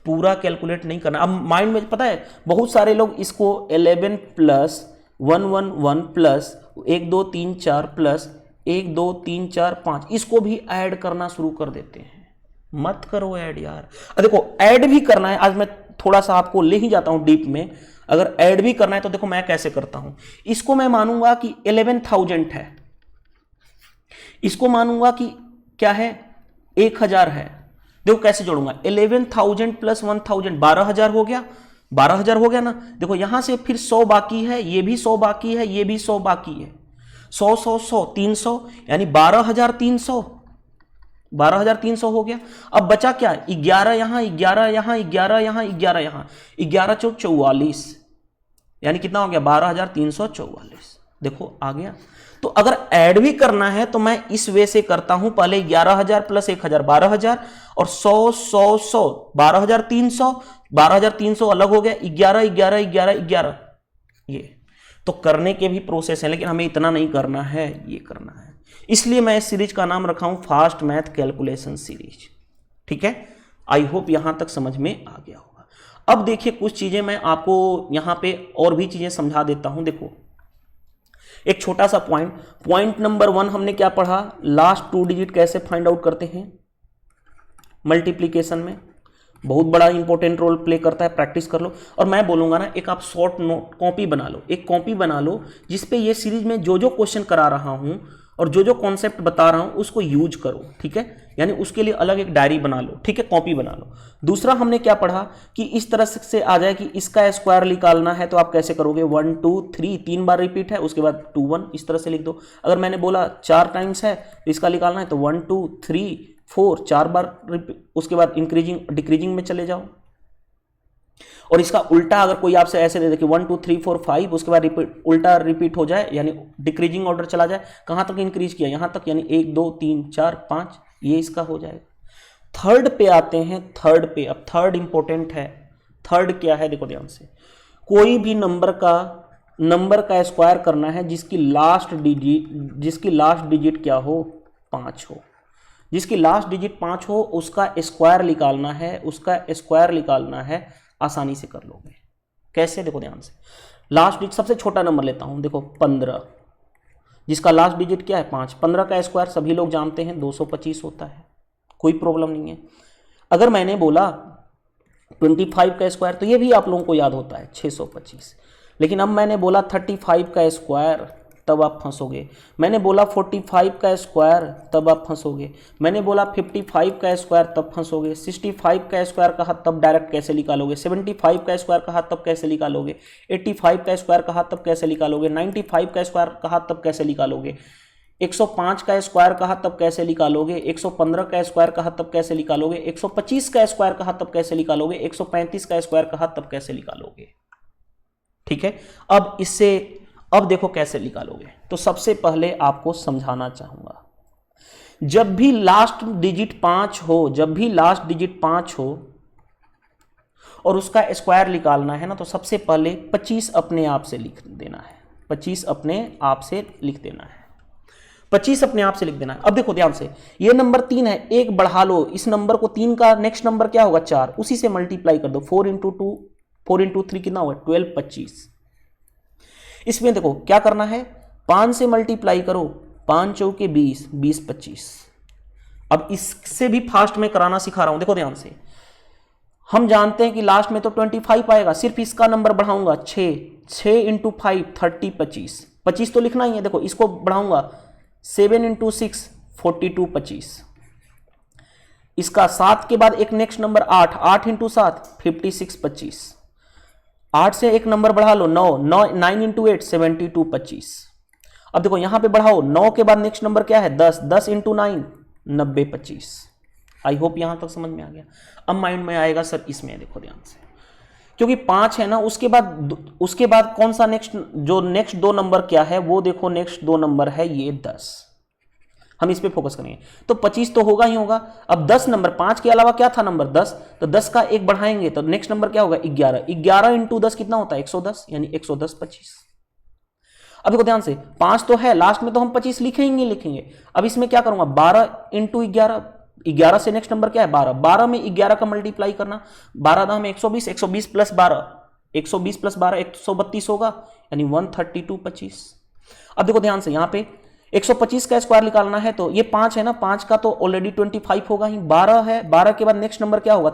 पूरा कैलकुलेट नहीं करना। अब माइंड में पता है बहुत सारे लोग इसको 11 प्लस 1 1 1 प्लस 1 2 3 4 प्लस 1 2 3 4 5 इसको भी ऐड करना शुरू कर देते हैं। मत करो ऐड यार। देखो ऐड भी करना है, आज मैं थोड़ा सा आपको ले ही जाता हूं डीप में। अगर ऐड भी करना है तो देखो मैं कैसे करता हूं, इसको मैं मानूंगा कि 11,000 है, इसको मानूंगा कि क्या है 1000 है। देखो कैसे जोड़ूंगा, 11,000 प्लस 1,000 12,000 हो गया, 12,000 हो गया ना। देखो यहां से फिर 100 बाकी है, ये भी 100 बाकी है, ये भी 100 बाकी है, 100 100 100 300 यानी 12,300, 12,300 हो गया। अब बचा क्या, 11 यहां, 11 यहां, 11 यहां, 11 यहां, 11 चौक 44 यानी कितना हो गया 12,344। देखो आ गया। तो अगर ऐड भी करना है तो मैं इस वे से करता हूं, पहले 11,000 प्लस 1,000 12,000 और 100 100 100 12,300, 12,300 अलग हो गया, 11 11 11 11। ये तो करने के भी प्रोसेस है लेकिन हमें इतना नहीं करना है, ये करना है। इसलिए मैं इस सीरीज का नाम रखा हूं फास्ट मैथ कैलकुलेशन सीरीज। ठीक है, आई होप यहां तक समझ में आ गया होगा। अब देखिए कुछ चीजें मैं आपको यहां पे और भी चीजें समझा देता हूं। देखो एक छोटा सा पॉइंट नंबर 1 हमने क्या पढ़ा, लास्ट 2 डिजिट कैसे फाइंड आउट करते हैं मल्टीप्लीकेशन में, बहुत बड़ा इंपॉर्टेंट रोल प्ले करता है, प्रैक्टिस कर लो। और मैं बोलूंगा ना एक आप शॉर्ट नोट कॉपी बना लो, एक कॉपी बना लो जिसपे ये सीरीज में जो जो क्वेश्चन करा रहा हूं और जो जो कॉन्सेप्ट बता रहा हूं उसको यूज करो। ठीक है, यानी उसके लिए अलग एक डायरी बना लो, ठीक है, कॉपी बना लो। दूसरा हमने क्या पढ़ा कि इस तरह से आ जाए कि इसका स्क्वायर निकालना है तो आप कैसे करोगे, 1 2 3 3 बार रिपीट है, उसके बाद 2 1 इस तरह से लिख दो। अगर मैंने बोला 4 टाइम्स है तो इसका निकालना है तो 1 2 3 4 4 बार रिपीट, उसके बाद इंक्रीजिंग डिक्रीजिंग में चले जाओ। और इसका उल्टा अगर कोई आपसे ऐसे दे दे कि 1 2 3 4 5 उसके बाद उल्टा रिपीट हो जाए यानी डिक्रीजिंग ऑर्डर चला जाए, कहां तक इंक्रीज किया, यहां तक, यानी 1 2 3 4 5, ये इसका हो जाएगा। थर्ड पे आते हैं, थर्ड पे। अब थर्ड इंपॉर्टेंट है। थर्ड क्या है देखो ध्यान से, कोई भी नंबर का स्क्वायर करना है जिसकी लास्ट डिजिट क्या हो 5 हो, जिसकी लास्ट डिजिट 5 हो उसका स्क्वायर निकालना है, उसका स्क्वायर निकालना है, आसानी से कर लोगे। कैसे देखो ध्यान से, लास्ट डिजिट सबसे छोटा नंबर लेता हूं, देखो 15, जिसका लास्ट डिजिट क्या है 5। 15 का स्क्वायर सभी लोग जानते हैं 225 होता है, कोई प्रॉब्लम नहीं है। अगर मैंने बोला 25 का स्क्वायर तो ये भी आप लोगों को याद होता है 625। लेकिन अब मैंने बोला 35 का स्क्वायर तब आप फंसोगे। मैंने बोला 45 का स्क्वायर तब आप फंसोगे। मैंने बोला 55 का स्क्वायर तब फंसोगे। 65 का स्क्वायर कहा तब डायरेक्ट कैसे निकालोगे। 75 का स्क्वायर कहा तब कैसे निकालोगे। 85 का स्क्वायर कहा तब कैसे निकालोगे। 95 का स्क्वायर कहा तब कैसे निकालोगे। 105 का स्क्वायर कहा तब कैसे निकालोगे। 115 का स्क्वायर कहा तब कैसे निकालोगे। 125 का स्क्वायर कहा तब कैसे निकालोगे। 135 का स्क्वायर कहा तब कैसे निकालोगे। ठीक है, अब देखो कैसे निकालोगे। तो सबसे पहले आपको समझाना चाहूंगा, जब भी लास्ट डिजिट 5 हो, जब भी लास्ट डिजिट 5 हो और उसका स्क्वायर निकालना है ना, तो सबसे पहले 25 अपने आप से लिख देना है। 25 अपने आप से लिख देना है। 25 अपने आप से लिख देना है। अब देखो ध्यान से, ये नंबर 3 है, एक बढ़ा लो इस नंबर को, 3 का नेक्स्ट नंबर क्या होगा 4, उसी से मल्टीप्लाई कर दो। 4 इंटू 2, 4 इंटू 3 कितना होगा 12, 25। इसमें देखो क्या करना है, 5 से मल्टीप्लाई करो, 5 चौके 20, 20 25। अब इससे भी फास्ट में कराना सिखा रहा हूं, देखो ध्यान से। हम जानते हैं कि लास्ट में तो 25 आएगा, सिर्फ इसका नंबर बढ़ाऊंगा 6 इंटू 5 30, 25 तो लिखना ही है। देखो इसको बढ़ाऊंगा 7 इंटू 6 42, 25। इसका 7 के बाद एक नेक्स्ट नंबर 8 इंटू 7 56, 25। 8 से एक नंबर बढ़ा लो 9 इंटू 8 72, 25। अब देखो यहां पे बढ़ाओ, 9 के बाद नेक्स्ट नंबर क्या है 10 इंटू 9 90, 25। आई होप यहां तक समझ में आ गया। अब माइंड में आएगा सर इसमें देखो ध्यान से, क्योंकि 5 है ना, उसके बाद कौन सा नेक्स्ट 2 नंबर क्या है वो देखो, नेक्स्ट 2 नंबर है ये 10। हम इस पे फोकस करेंगे तो 25 तो होगा ही होगा। अब 10 नंबर, 5 के अलावा क्या था नंबर 10, तो 10 का एक बढ़ाएंगे तो नेक्स्ट नंबर क्या होगा 11। 11 इंटू 10 कितना होता है 110, यानी 110, 25। अब देखो ध्यान से, 5 तो है लास्ट में, तो हम 25 लिखेंगे। अब इसमें क्या करूंगा 12 इंटू 11, 11 से नेक्स्ट नंबर क्या है 12, 12 में 11 का मल्टीप्लाई करना, 12 दाम 120, 120 प्लस 12, 120 प्लस 12 132 होगा, यानी 132, 25। अब देखो ध्यान से, यहाँ पे 125 का स्क्वायर निकालना है, तो ये 5 है ना, 5 का तो ऑलरेडी 25 होगा ही। 12 है, 12 के बाद नेक्स्ट नंबर क्या होगा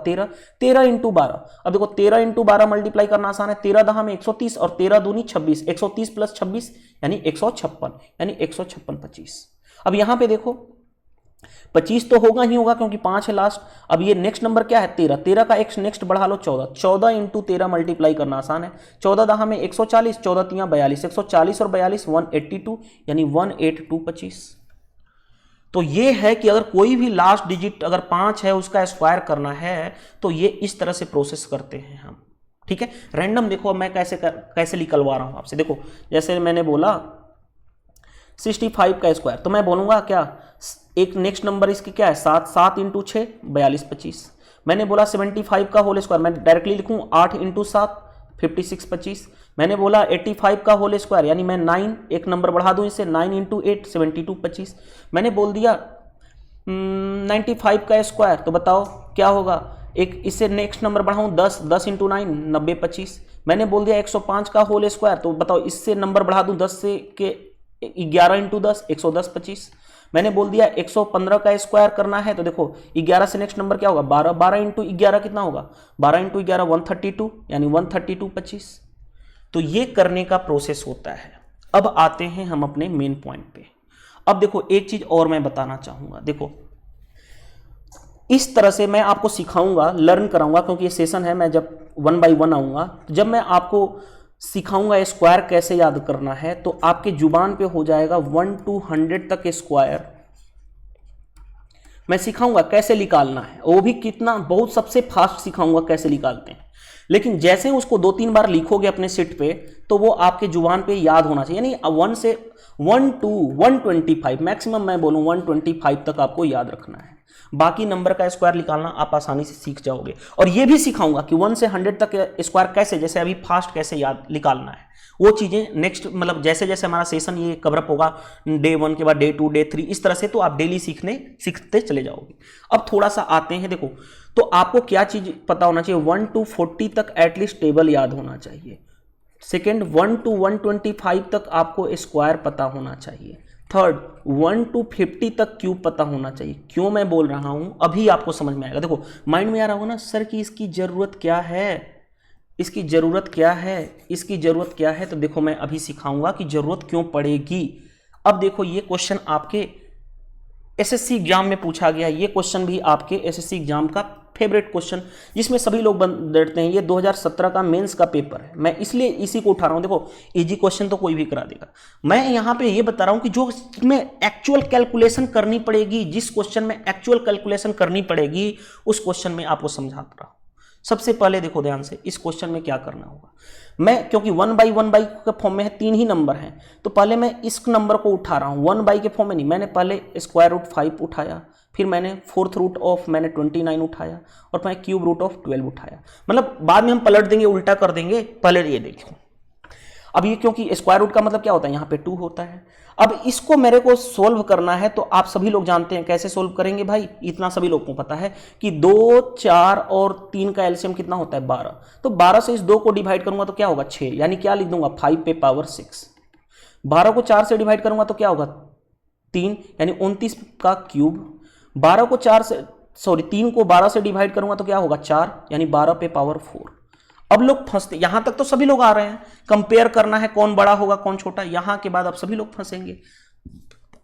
13 इंटू 12। अब देखो 13 इंटू 12 मल्टीप्लाई करना आसान है, 13 दहा में 130 और 13 दूनी 26, 130 प्लस 26 यानी 156, यानी 156, 25। अब यहां पे देखो 25 तो होगा ही होगा क्योंकि 5 है लास्ट। अब ये नेक्स्ट नंबर क्या है 13, 13 का एक नेक्स्ट बढ़ा लो 14, 14 इंटू 13 मल्टीप्लाई करना आसान है। 14 दहा में 140, 14 तिया 42, 140 और 42 182, यानी 182, 25। तो ये है कि अगर कोई भी लास्ट डिजिट अगर 5 है उसका स्क्वायर करना है तो ये इस तरह से प्रोसेस करते हैं हम। ठीक है, रैंडम देखो मैं कैसे निकलवा रहा हूं आपसे। देखो जैसे मैंने बोला 65 का स्क्वायर, तो मैं बोलूंगा क्या, एक नेक्स्ट नंबर इसके क्या है 7 इंटू 6 42, 25। मैंने बोला 75 का होल स्क्वायर, मैं डायरेक्टली लिखूं 8 इंटू 7 56, 25। मैंने बोला 85 का होल स्क्वायर, यानी मैं 9 एक नंबर बढ़ा दूं इससे, 9 इंटू 8 72, 25। मैंने बोल दिया 95 का स्क्वायर, तो बताओ क्या होगा, एक इससे नेक्स्ट नंबर बढ़ाऊं 10 इंटू 9 90, 25। मैंने बोल दिया 105 का होल स्क्वायर, तो बताओ इससे नंबर बढ़ा दूं 10 से के 11 इंटू 10 110, 25। मैंने बोल दिया 115 का स्क्वायर करना है, तो देखो 11 से नेक्स्ट नंबर क्या होगा 12, 12 इंटू 11 कितना होगा 12 इंटू 11 132, यानी 132, 25। तो ये करने का प्रोसेस होता है। अब आते हैं हम अपने मेन पॉइंट पे। अब देखो एक चीज और मैं बताना चाहूंगा, देखो इस तरह से मैं आपको सिखाऊंगा, लर्न कराऊंगा, क्योंकि ये सेशन है, मैं जब 1 बाय 1 आऊंगा, जब मैं आपको सिखाऊंगा स्क्वायर कैसे याद करना है, तो आपके जुबान पे हो जाएगा 1 to 100 तक स्क्वायर मैं सिखाऊंगा कैसे निकालना है, वो भी कितना बहुत सबसे फास्ट सिखाऊंगा कैसे निकालते हैं। लेकिन जैसे उसको 2-3 बार लिखोगे अपने सीट पे तो वो आपके जुबान पे याद होना चाहिए, यानी 1 से 1 to 125 मैक्सिमम मैं बोलूं 125 तक आपको याद रखना है। बाकी नंबर का स्क्वायर निकालना आप आसानी से सीख जाओगे। और ये भी सिखाऊंगा कि 1 से 100 तक स्क्वायर कैसे, जैसे अभी फास्ट कैसे याद निकालना है, वो चीजें नेक्स्ट मतलब जैसे जैसे हमारा सेशन ये कवरअप होगा डे 1 के बाद डे 2 डे 3 इस तरह से, तो आप डेली सीखते चले जाओगे। अब थोड़ा सा आते हैं, देखो तो आपको क्या चीज पता होना चाहिए, 1 to 40 तक एटलीस्ट टेबल याद होना चाहिए। सेकेंड 1 to 125 तक आपको स्क्वायर पता होना चाहिए। थर्ड 1 to 50 तक क्यूब पता होना चाहिए। क्यों मैं बोल रहा हूं अभी आपको समझ में आएगा। देखो माइंड में आ रहा होगा ना सर कि इसकी जरूरत क्या है, इसकी ज़रूरत क्या है, इसकी ज़रूरत क्या है। तो देखो मैं अभी सिखाऊंगा कि ज़रूरत क्यों पड़ेगी। अब देखो ये क्वेश्चन आपके एसएससी एग्जाम में पूछा गया, ये क्वेश्चन भी आपके एसएससी एग्जाम का फेवरेट क्वेश्चन जिसमें सभी लोग बैठते हैं। ये 2017 का मेंस का पेपर है, मैं इसलिए इसी को उठा रहा हूं। देखो इजी क्वेश्चन तो कोई भी करा देगा। मैं यहां पे ये बता रहा हूं कि जो में एक्चुअल कैलकुलेशन करनी पड़ेगी, जिस क्वेश्चन में एक्चुअल कैलकुलेशन करनी पड़ेगी उस क्वेश्चन में आपको समझाता रहा हूं। सबसे पहले देखो ध्यान से इस क्वेश्चन में क्या करना होगा। मैं क्योंकि 1 बाई 1 बाई के फॉर्म में है, 3 ही नंबर हैं, तो पहले मैं इस नंबर को उठा रहा हूं 1 बाई के फॉर्म में नहीं। मैंने पहले स्क्वायर रूट 5 उठाया, फिर मैंने फोर्थ रूट ऑफ मैंने 29 उठाया और मैं क्यूब रूट ऑफ 12 उठाया। मतलब बाद में हम पलट देंगे, उल्टा कर देंगे। पहले ये देखो अब ये क्योंकि स्क्वायर रूट का मतलब क्या होता है, यहाँ पे 2 होता है। अब इसको मेरे को सोल्व करना है तो आप सभी लोग जानते हैं कैसे सोल्व करेंगे भाई, इतना सभी लोगों को पता है कि 2, 4 और 3 का एलसीएम कितना होता है 12। तो 12 से इस 2 को डिवाइड करूंगा तो क्या होगा 6, यानी क्या लिख दूंगा 5 पे पावर 6। 12 को 4 से डिवाइड करूंगा तो क्या होगा 3, यानी 29 का क्यूब। 12 को 4 से 3 को 12 से डिवाइड करूंगा तो क्या होगा 4, यानी 12 पे पावर 4। अब लोग फंसते, यहां तक तो सभी लोग आ रहे हैं, कंपेयर करना है कौन बड़ा होगा कौन छोटा। यहां के बाद अब सभी लोग फंसेंगे।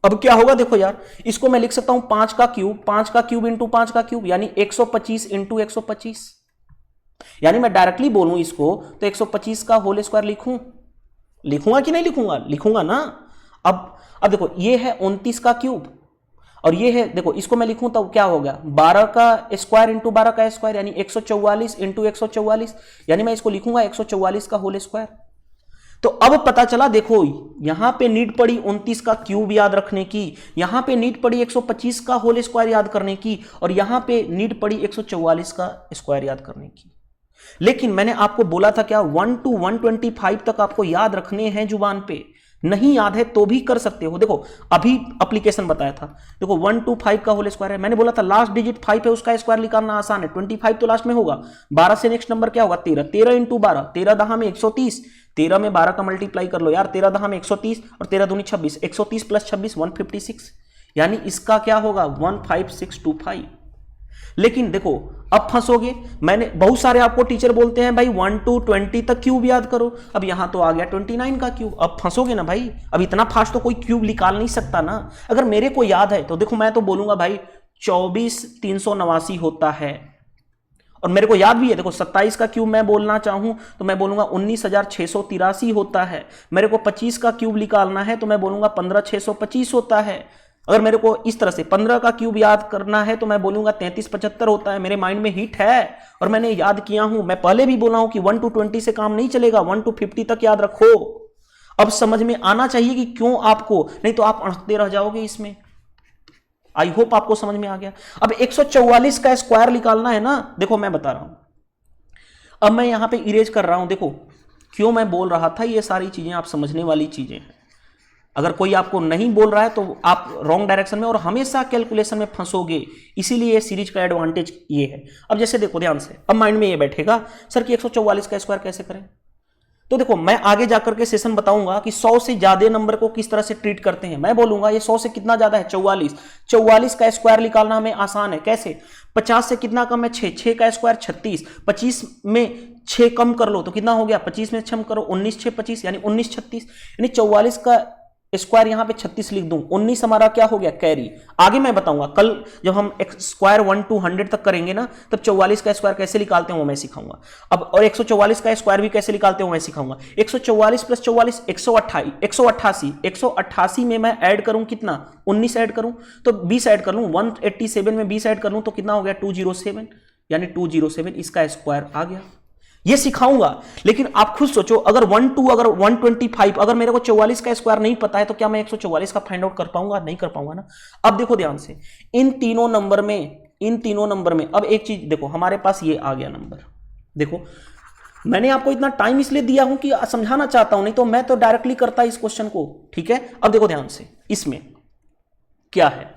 अब क्या होगा देखो यार, इसको मैं लिख सकता हूं 5 का क्यूब इंटू 5 का क्यूब, यानी 125 इंटू 125। यानी मैं डायरेक्टली बोलूं इसको तो 125 का होल स्क्वायर लिखूंगा कि नहीं लिखूंगा ना। अब देखो ये है 29 का क्यूब और ये है, देखो इसको मैं लिखूं तो क्या हो गया 12 का स्क्वायर इंटू 12 का स्क्वायर, यानी 144 इंटू 144, यानी मैं इसको लिखूंगा 144 का होल स्क्वायर। तो अब पता चला, देखो यहां पे नीड पड़ी 29 का क्यूब याद रखने की, यहां पे नीड पड़ी 125 का होल स्क्वायर याद करने की, और यहां पे नीड पड़ी 144 का स्क्वायर याद करने की। लेकिन मैंने आपको बोला था क्या 1 to 125 तक आपको याद रखने हैं जुबान पे। नहीं याद है तो भी कर सकते हो। देखो अभी एप्लीकेशन बताया था, देखो 1 to 5 का होल स्क्वायर है, मैंने बोला था लास्ट डिजिट 5 है उसका स्क्वायर निकालना आसान है। 25 तो लास्ट में होगा, 12 से नेक्स्ट नंबर क्या होगा 13, 13 इंटू 12, 13 दहा में 130, 13 में 12 का मल्टीप्लाई कर लो यार, 13 दहा में 130 और 13 दूनी 26, 130 प्लस 26 156, यानी इसका क्या होगा 15625। लेकिन देखो अब फंसोगे, मैंने बहुत सारे आपको टीचर बोलते हैं भाई 1 to 20 तक क्यूब याद करो। अब यहां तो आ गया 29 का क्यूब, अब फंसोगे ना भाई। अब इतना फास्ट तो कोई क्यूब निकाल नहीं सकता ना। अगर मेरे को याद है तो देखो मैं तो बोलूंगा भाई 24389 होता है, और मेरे को याद भी है। देखो 27 का क्यूब मैं बोलना चाहूं तो मैं बोलूंगा 19683 होता है। मेरे को 25 का क्यूब निकालना है तो मैं बोलूंगा 15625 होता है। अगर मेरे को इस तरह से 15 का क्यूब याद करना है तो मैं बोलूंगा 3375 होता है। मेरे माइंड में हिट है और मैंने याद किया हूं। मैं पहले भी बोला हूं कि 1 to 20 से काम नहीं चलेगा, 1 to 50 तक याद रखो। अब समझ में आना चाहिए कि क्यों आपको, नहीं तो आप अड़ते रह जाओगे इसमें। आई होप आपको समझ में आ गया। अब 144 का स्क्वायर निकालना है ना, देखो मैं बता रहा हूं। अब मैं यहां पे इरेज कर रहा हूं, देखो क्यों मैं बोल रहा था, ये सारी चीजें आप समझने वाली चीजें हैं। अगर कोई आपको नहीं बोल रहा है तो आप रॉन्ग डायरेक्शन में और हमेशा कैलकुलेशन में फंसोगे, इसीलिए सीरीज का एडवांटेज ये है। अब जैसे देखो ध्यान से, अब माइंड में ये बैठेगा सर कि 144 का स्क्वायर कैसे करें। तो देखो मैं आगे जाकर के सेशन बताऊंगा कि 100 से ज्यादा नंबर को किस तरह से ट्रीट करते हैं। मैं बोलूंगा ये 100 से कितना ज्यादा है 44, 44 का स्क्वायर निकालना हमें आसान है। कैसे, 50 से कितना कम है 6, 6 का स्क्वायर 36, 25 में 6 कम कर लो तो कितना हो गया, 25 में 6 करो 19 6 25, यानी 19 36, यानी 44 का स्क्वायर यहां पे 36 लिख दूं, 19 हमारा क्या हो गया कैरी। आगे मैं बताऊंगा कल जब हम स्क्वायर 1 to 100 तक करेंगे ना, तब 44 का स्क्वायर कैसे निकालते हैं वो मैं सिखाऊंगा। अब और 144 का स्क्वायर भी कैसे निकालते हैं वो मैं सिखाऊंगा। 144 प्लस 44 188, 188 में मैं ऐड करूं कितना 19 ऐड करूं तो 20 ऐड कर लूं, 187 में 20 ऐड कर लूं तो कितना हो गया 207, यानी 207 इसका स्क्वायर आ गया। ये सिखाऊंगा। लेकिन आप खुद सोचो, अगर 1 to अगर 125, अगर मेरे को 44 का स्क्वायर नहीं पता है तो क्या मैं 144 का फाइंड आउट कर पाऊंगा, नहीं कर पाऊंगा ना। अब देखो ध्यान से, इन तीनों नंबर में अब एक चीज देखो, हमारे पास ये आ गया नंबर। देखो मैंने आपको इतना टाइम इसलिए दिया हूं कि समझाना चाहता हूं, नहीं तो मैं तो डायरेक्टली करता इस क्वेश्चन को। ठीक है, अब देखो ध्यान से, इसमें क्या है।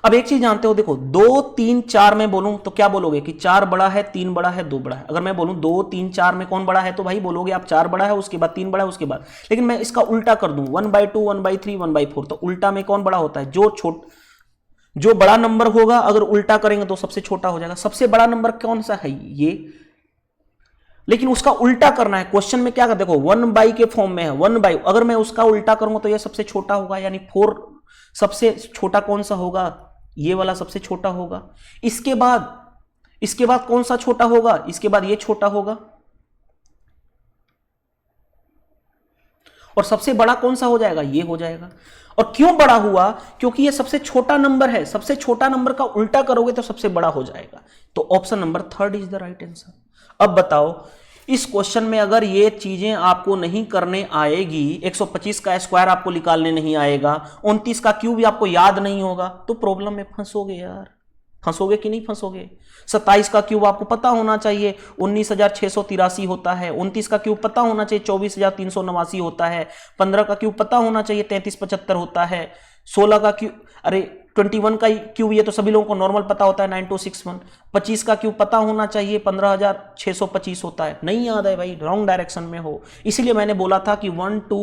अब एक चीज जानते हो, देखो 2 3 4 में बोलूं तो क्या बोलोगे कि 4 बड़ा है, 3 बड़ा है, 2 बड़ा है। अगर मैं बोलूं 2 3 4 में कौन बड़ा है तो भाई बोलोगे आप 4 बड़ा है, उसके बाद 3 बड़ा है, उसके बाद। लेकिन मैं इसका उल्टा कर दूं 1/2 1/3 1/4, तो उल्टा में कौन बड़ा होता है? जो बड़ा नंबर होगा अगर उल्टा करेंगे तो सबसे छोटा हो जाएगा। सबसे बड़ा नंबर कौन सा है? ये। लेकिन उसका उल्टा करना है। क्वेश्चन में क्या कर, देखो 1/, के फॉर्म में है 1/, अगर मैं उसका उल्टा करूंगा तो ये सबसे छोटा होगा, यानी 4 सबसे छोटा कौन सा होगा? ये वाला सबसे छोटा होगा। इसके बाद कौन सा छोटा होगा? इसके बाद ये छोटा होगा। और सबसे बड़ा कौन सा हो जाएगा? ये हो जाएगा। और क्यों बड़ा हुआ? क्योंकि ये सबसे छोटा नंबर है। सबसे छोटा नंबर का उल्टा करोगे तो सबसे बड़ा हो जाएगा। तो option number 3 is the right answer. अब बताओ, इस क्वेश्चन में अगर ये चीजें आपको नहीं करने आएगी, 125 का स्क्वायर आपको निकालने नहीं आएगा, 29 का क्यूब भी आपको याद नहीं होगा, तो प्रॉब्लम में फंसोगे यार। फंसोगे कि नहीं फंसोगे? 27 का क्यूब आपको पता होना चाहिए 19,683 होता है। 29 का क्यूब पता होना चाहिए 24,389 होता है। 15 का क्यूब पता होना चाहिए 3375 होता है। 16 का क्यूब, अरे 21 का क्यूब ये तो सभी लोगों को नॉर्मल पता होता है 9261। 25 का क्यूब पता होना चाहिए 15,625 होता है। नहीं याद है भाई, रॉन्ग डायरेक्शन में हो। इसीलिए मैंने बोला था कि 1 to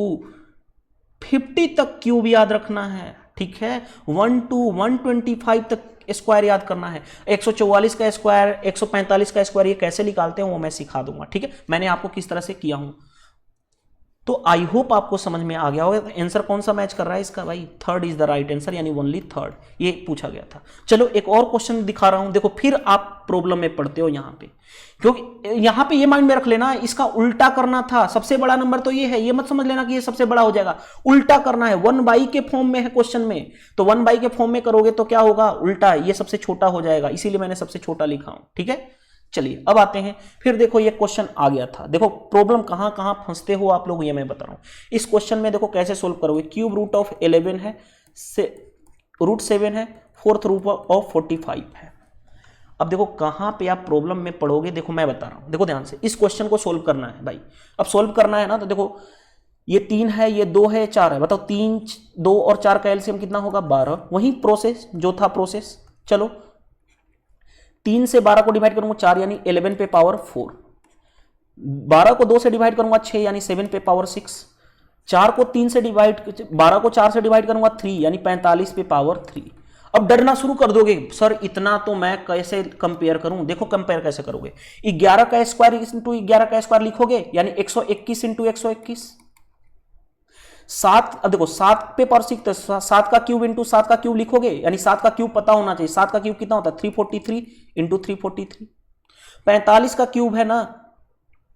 50 तक क्यूब याद रखना है, ठीक है। 1 to 125 तक स्क्वायर याद करना है। 144 का स्क्वायर, 145 का स्क्वायर ये कैसे निकालते हैं वो मैं सिखा दूंगा, ठीक है। मैंने आपको किस तरह से किया हूं, तो आई होप आपको समझ में आ गया होगा। तो आंसर कौन सा मैच कर रहा है इसका? भाई 3 इज द राइट आंसर, यानी ओनली 3 ये पूछा गया था। चलो एक और क्वेश्चन दिखा रहा हूं, देखो फिर आप प्रॉब्लम में पड़ते हो यहां पे, क्योंकि यहां पे ये माइंड में रख लेना इसका उल्टा करना था। सबसे बड़ा नंबर तो ये है, ये मत समझ लेना कि ये सबसे बड़ा हो जाएगा। उल्टा करना है, 1/, के फॉर्म में है क्वेश्चन में, तो 1/, के फॉर्म में करोगे तो क्या होगा? उल्टा, ये सबसे छोटा हो जाएगा। इसीलिए मैंने सबसे छोटा लिखा हूं, ठीक है। चलिए अब आते हैं, फिर देखो ये क्वेश्चन आ गया था। देखो प्रॉब्लम कहां कहां फंसते हो आप लोग, ये मैं बता रहा हूं। इस क्वेश्चन में देखो कैसे सोल्व करोगे। क्यूब रूट ऑफ 11 है, रूट 7 है, फोर्थ रूट ऑफ 45 है। अब देखो कहां पे आप प्रॉब्लम में पढ़ोगे, देखो मैं बता रहा हूं, देखो ध्यान से। इस क्वेश्चन को सोल्व करना है भाई। अब सोल्व करना है ना, तो देखो ये 3 है, ये 2 है, 4 है। बताओ 3, 2 और 4 का एलसीएम कितना होगा? 12। वही प्रोसेस जो था प्रोसेस। चलो 3 से 12 को डिवाइड करूंगा 4, यानी 11 पे पावर 4। 12 को 2 से डिवाइड करूंगा 6, यानी 7 पे पावर 6। 4 को 3 से डिवाइड, 12 को 4 से डिवाइड करूंगा 3, यानी 45 पे पावर 3। अब डरना शुरू कर दोगे, सर इतना तो मैं कैसे कंपेयर करूं। देखो कंपेयर कैसे करोगे, 11 का स्क्वायर इंटू 11 का स्क्वायर लिखोगे, यानी 121 इंटू 121। 7, अब देखो 7 पे पावर 6, तो 7 का क्यूब इंटू 7 का क्यूब लिखोगे, यानी 7 का क्यूब पता होना चाहिए। 7 का क्यूब कितना होता है? 343 इंटू 343। 45 का क्यूब है ना,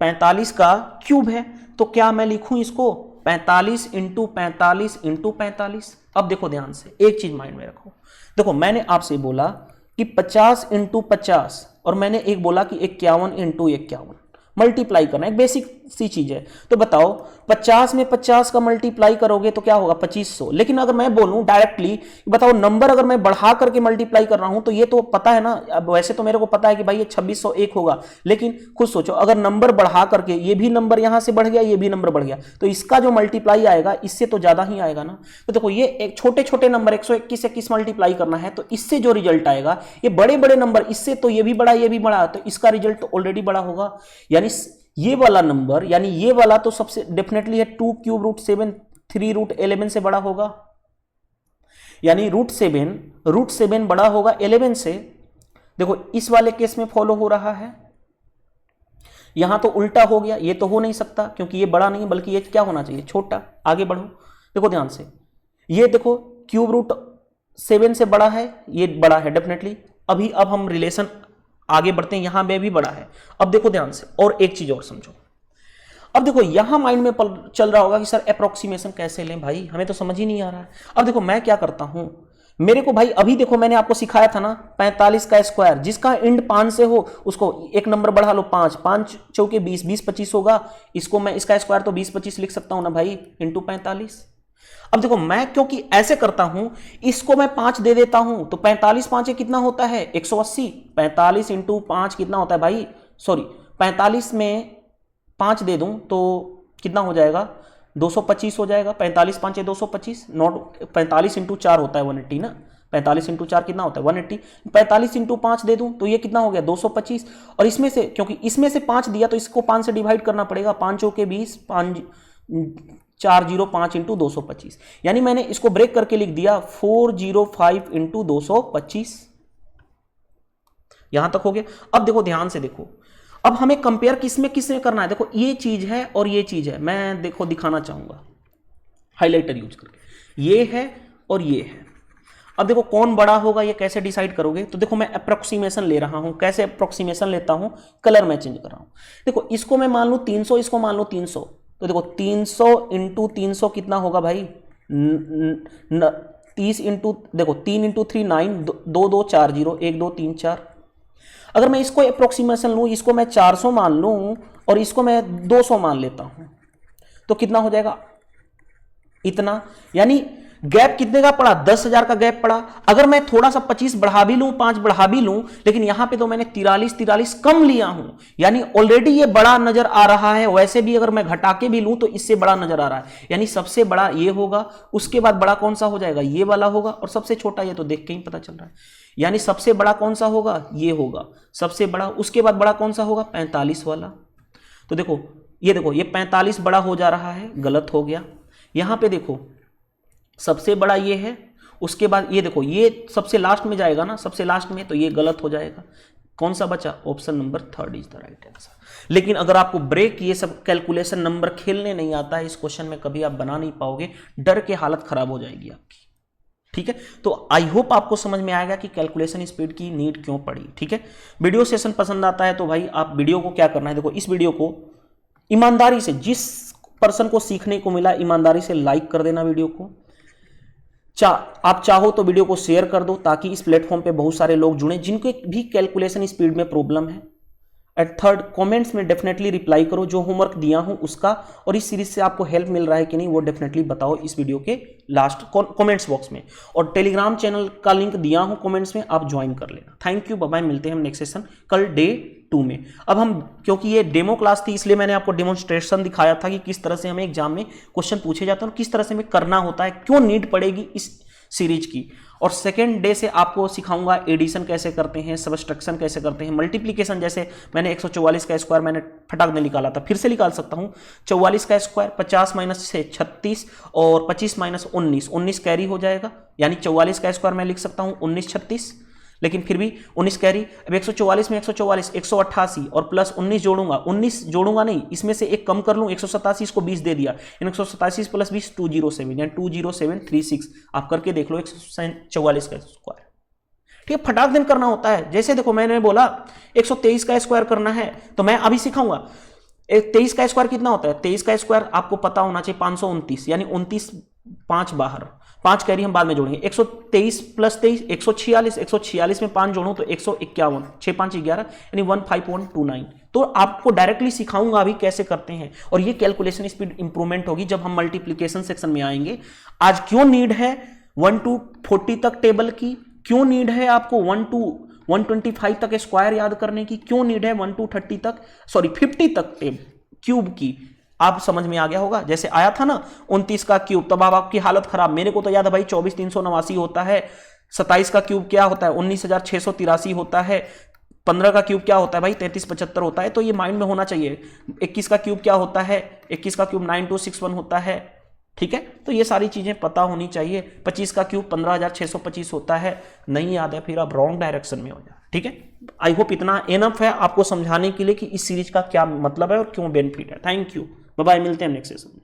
45 का क्यूब है, तो क्या मैं लिखूं इसको? 45 इंटू 45 इंटू 45। अब देखो ध्यान से, एक चीज माइंड में रखो। देखो मैंने आपसे बोला कि 50 इंटू 50, और मैंने एक बोला कि 51 इंटू 51 मल्टीप्लाई करना, एक बेसिक सी चीज है। तो बताओ 50 में 50 का मल्टीप्लाई करोगे तो क्या होगा? 2500। लेकिन अगर मैं बोलूं डायरेक्टली, बताओ नंबर अगर मैं बढ़ा करके मल्टीप्लाई कर रहा हूं, तो ये तो पता है ना। अब वैसे तो मेरे को पता है कि भाई ये 2601 होगा, लेकिन खुद सोचो अगर नंबर बढ़ा करके, ये भी नंबर यहां से बढ़ गया, ये भी नंबर बढ़ गया, तो इसका जो मल्टीप्लाई आएगा इससे तो ज्यादा ही आएगा ना। तो देखो ये एक छोटे छोटे नंबर 121 मल्टीप्लाई करना है, तो इससे जो रिजल्ट आएगा, ये बड़े बड़े नंबर, इससे तो ये भी बड़ा, ये भी बड़ा, तो इसका रिजल्ट तो ऑलरेडी बड़ा होगा। यानी ये वाला नंबर, यानी ये वाला तो सबसे डेफिनेटली है 2 क्यूब रूट 7 3 रूट 11 से बड़ा होगा, यानी रूट 7 बड़ा होगा 11 से। देखो इस वाले केस में फॉलो हो रहा है, यहां तो उल्टा हो गया, ये तो हो नहीं सकता क्योंकि ये बड़ा नहीं, बल्कि ये क्या होना चाहिए? छोटा। आगे बढ़ो, देखो ध्यान से, ये देखो क्यूब रूट 7 से बड़ा है, ये बड़ा है डेफिनेटली। अब हम रिलेशन आगे बढ़ते हैं, यहां में भी बड़ा है। अब देखो ध्यान से, और एक चीज और समझो। अब देखो यहां माइंड में चल रहा होगा कि सर अप्रोक्सीमेशन कैसे लें, भाई हमें तो समझ ही नहीं आ रहा है। अब देखो मैं क्या करता हूं, मेरे को भाई अभी देखो मैंने आपको सिखाया था ना 45 का स्क्वायर, जिसका एंड 5 से हो उसको एक नंबर बढ़ा लो 5, 5 चौके 20, 20 25 होगा। इसको मैं, इसका स्क्वायर तो 20 25 लिख सकता हूं ना भाई, इंटू 45। अब देखो मैं क्योंकि ऐसे करता हूं, इसको मैं 5 दे देता हूं, तो 45 5 कितना होता है? 180। 45 इंटू 5 कितना होता है भाई? सॉरी 45 में 5 दे दूं तो कितना हो जाएगा? 225 हो जाएगा। 45 5 225, नॉट 45 इंटू 4 होता है 180 ना, 45 इंटू 4 कितना होता है 180, 45 इंटू 5 दे दूं तो ये कितना हो गया 225, और इसमें से क्योंकि इसमें से 5 दिया तो इसको 5 से डिवाइड करना पड़ेगा, 5 चौके 20, 405 इंटू 225, यानी मैंने इसको ब्रेक करके लिख दिया 405 इंटू 225। यहां तक हो गया। अब देखो ध्यान से देखो, अब हमें कंपेयर किसमें किसमें करना है, देखो ये चीज है और ये चीज है, मैं देखो दिखाना चाहूंगा हाइलाइटर यूज करके, ये है और ये है। अब देखो कौन बड़ा होगा ये कैसे डिसाइड करोगे, तो देखो मैं अप्रोक्सीमेशन ले रहा हूं, कैसे अप्रोक्सीमेशन लेता हूं, कलर मैं चेंज कर रहा हूं। देखो इसको मैं मान लूं 300, इसको मान लूं 300, तो देखो 300 इंटू 300 कितना होगा भाई 30 इंटू, देखो 3 इंटू 3 9, 2 2 4 0, 1 2 3 4। अगर मैं इसको अप्रोक्सीमेशन लूं, इसको मैं 400 मान लूं और इसको मैं 200 मान लेता हूं, तो कितना हो जाएगा इतना, यानी गैप कितने का पड़ा 10,000 का गैप पड़ा। अगर मैं थोड़ा सा 25 बढ़ा भी लूं, 5 बढ़ा भी लूं, लेकिन यहां पे तो मैंने 43 कम लिया हूं, यानी ऑलरेडी ये बड़ा नजर आ रहा है। वैसे भी अगर मैं घटा के भी लूं तो इससे बड़ा नजर आ रहा है, यानी सबसे बड़ा ये होगा, उसके बाद बड़ा कौन सा हो जाएगा ये वाला होगा, और सबसे छोटा ये तो देख के ही पता चल रहा है, यानी सबसे बड़ा कौन सा होगा ये होगा सबसे बड़ा, उसके बाद बड़ा कौन सा होगा 45 वाला। तो देखो ये 45 बड़ा हो जा रहा है, गलत हो गया। यहां पे देखो सबसे बड़ा ये है, उसके बाद ये देखो ये सबसे लास्ट में जाएगा ना, सबसे लास्ट में, तो ये गलत हो जाएगा। कौन सा बचा, option number 3 is the right answer. लेकिन अगर आपको ब्रेक ये सब कैलकुलेशन नंबर खेलने नहीं आता है, इस क्वेश्चन में कभी आप बना नहीं पाओगे, डर के हालत खराब हो जाएगी आपकी। ठीक है, तो आई होप आपको समझ में आएगा कि कैलकुलेशन स्पीड की नीड क्यों पड़ी। ठीक है, वीडियो सेशन पसंद आता है तो भाई आप वीडियो को क्या करना है, देखो इस वीडियो को ईमानदारी से, जिस पर्सन को सीखने को मिला ईमानदारी से लाइक कर देना वीडियो को। आप चाहो तो वीडियो को शेयर कर दो ताकि इस प्लेटफॉर्म पे बहुत सारे लोग जुड़े जिनके भी कैलकुलेशन स्पीड में प्रॉब्लम है। एट थर्ड, कमेंट्स में डेफिनेटली रिप्लाई करो जो होमवर्क दिया हूं उसका, और इस सीरीज से आपको हेल्प मिल रहा है कि नहीं वो डेफिनेटली बताओ इस वीडियो के लास्ट कमेंट्स बॉक्स में, और टेलीग्राम चैनल का लिंक दिया हूं कमेंट्स में, आप ज्वाइन कर लेना। थैंक यू, बाय बाय, मिलते हैं हम नेक्स्ट सेशन कल डे 2 में। अब हम, क्योंकि ये डेमो क्लास थी इसलिए मैंने आपको डेमोन्स्ट्रेशन दिखाया था कि किस तरह से हमें एग्जाम में क्वेश्चन पूछे जाते हैं और किस तरह से हमें करना होता है, क्यों नीड पड़ेगी इस सीरीज की। और सेकेंड डे से आपको सिखाऊंगा एडिशन कैसे करते हैं, सबट्रैक्शन कैसे करते हैं, मल्टीप्लिकेशन, जैसे मैंने 144 का स्क्वायर मैंने फटाक ने निकाला था, फिर से निकाल सकता हूं। 44 का स्क्वायर 50 माइनस 6 36 और 25 माइनस 19, 19 कैरी हो जाएगा, यानी 44 का स्क्वायर मैं लिख सकता हूं 19 36, लेकिन फिर भी 19 कैरी। अब 144 में 144 188 और प्लस 19 जोड़ूंगा, 19 जोड़ूंगा नहीं, इसमें से एक कम कर लूं 187, इसको 20 दे दिया, 187 प्लस 20 207, यानी 20736। आप करके देख लो 144 का स्क्वायर। ठीक है, फटाक दिन करना होता है। जैसे देखो मैंने बोला 123 का स्क्वायर करना है तो मैं अभी सिखाऊंगा। 23 का स्क्वायर कितना होता है, 23 का स्क्वायर आपको पता होना चाहिए 529, यानी 29 5 बाहर, 5 कैरी हम बाद में जोड़ेंगे। 123 प्लस 23 146, 146 में 5 जोड़ूं तो 151, 6 5 11, यानी 15129। तो आपको डायरेक्टली सिखाऊंगा अभी कैसे करते हैं, और ये कैलकुलेशन स्पीड इंप्रूवमेंट होगी जब हम मल्टीप्लिकेशन सेक्शन में आएंगे। आज क्यों नीड है 1 to 40 तक टेबल की, क्यों नीड है आपको 1 to 125 तक स्क्वायर याद करने की, क्यों नीड है 1 to 30 तक, सॉरी 50 तक क्यूब की, आप समझ में आ गया होगा। जैसे आया था ना 29 का क्यूब, तब आपकी हालत खराब, मेरे को तो याद है भाई 24,389 होता है। 27 का क्यूब क्या होता है 19,683 होता है। 15 का क्यूब क्या होता है भाई 3375 होता है। तो ये माइंड में होना चाहिए। 21 का क्यूब क्या होता है, 21 का क्यूब 9261 होता है। ठीक है, तो ये सारी चीजें पता होनी चाहिए। 25 का क्यूब 15,625 होता है, नहीं याद है फिर आप रॉन्ग डायरेक्शन में हो जाए। ठीक है, आई होप इतना एनफ है आपको समझाने के लिए कि इस सीरीज का क्या मतलब है और क्यों बेनिफिट है। थैंक यू, बाय बाय, मिलते हैं नेक्स्ट सेशन में।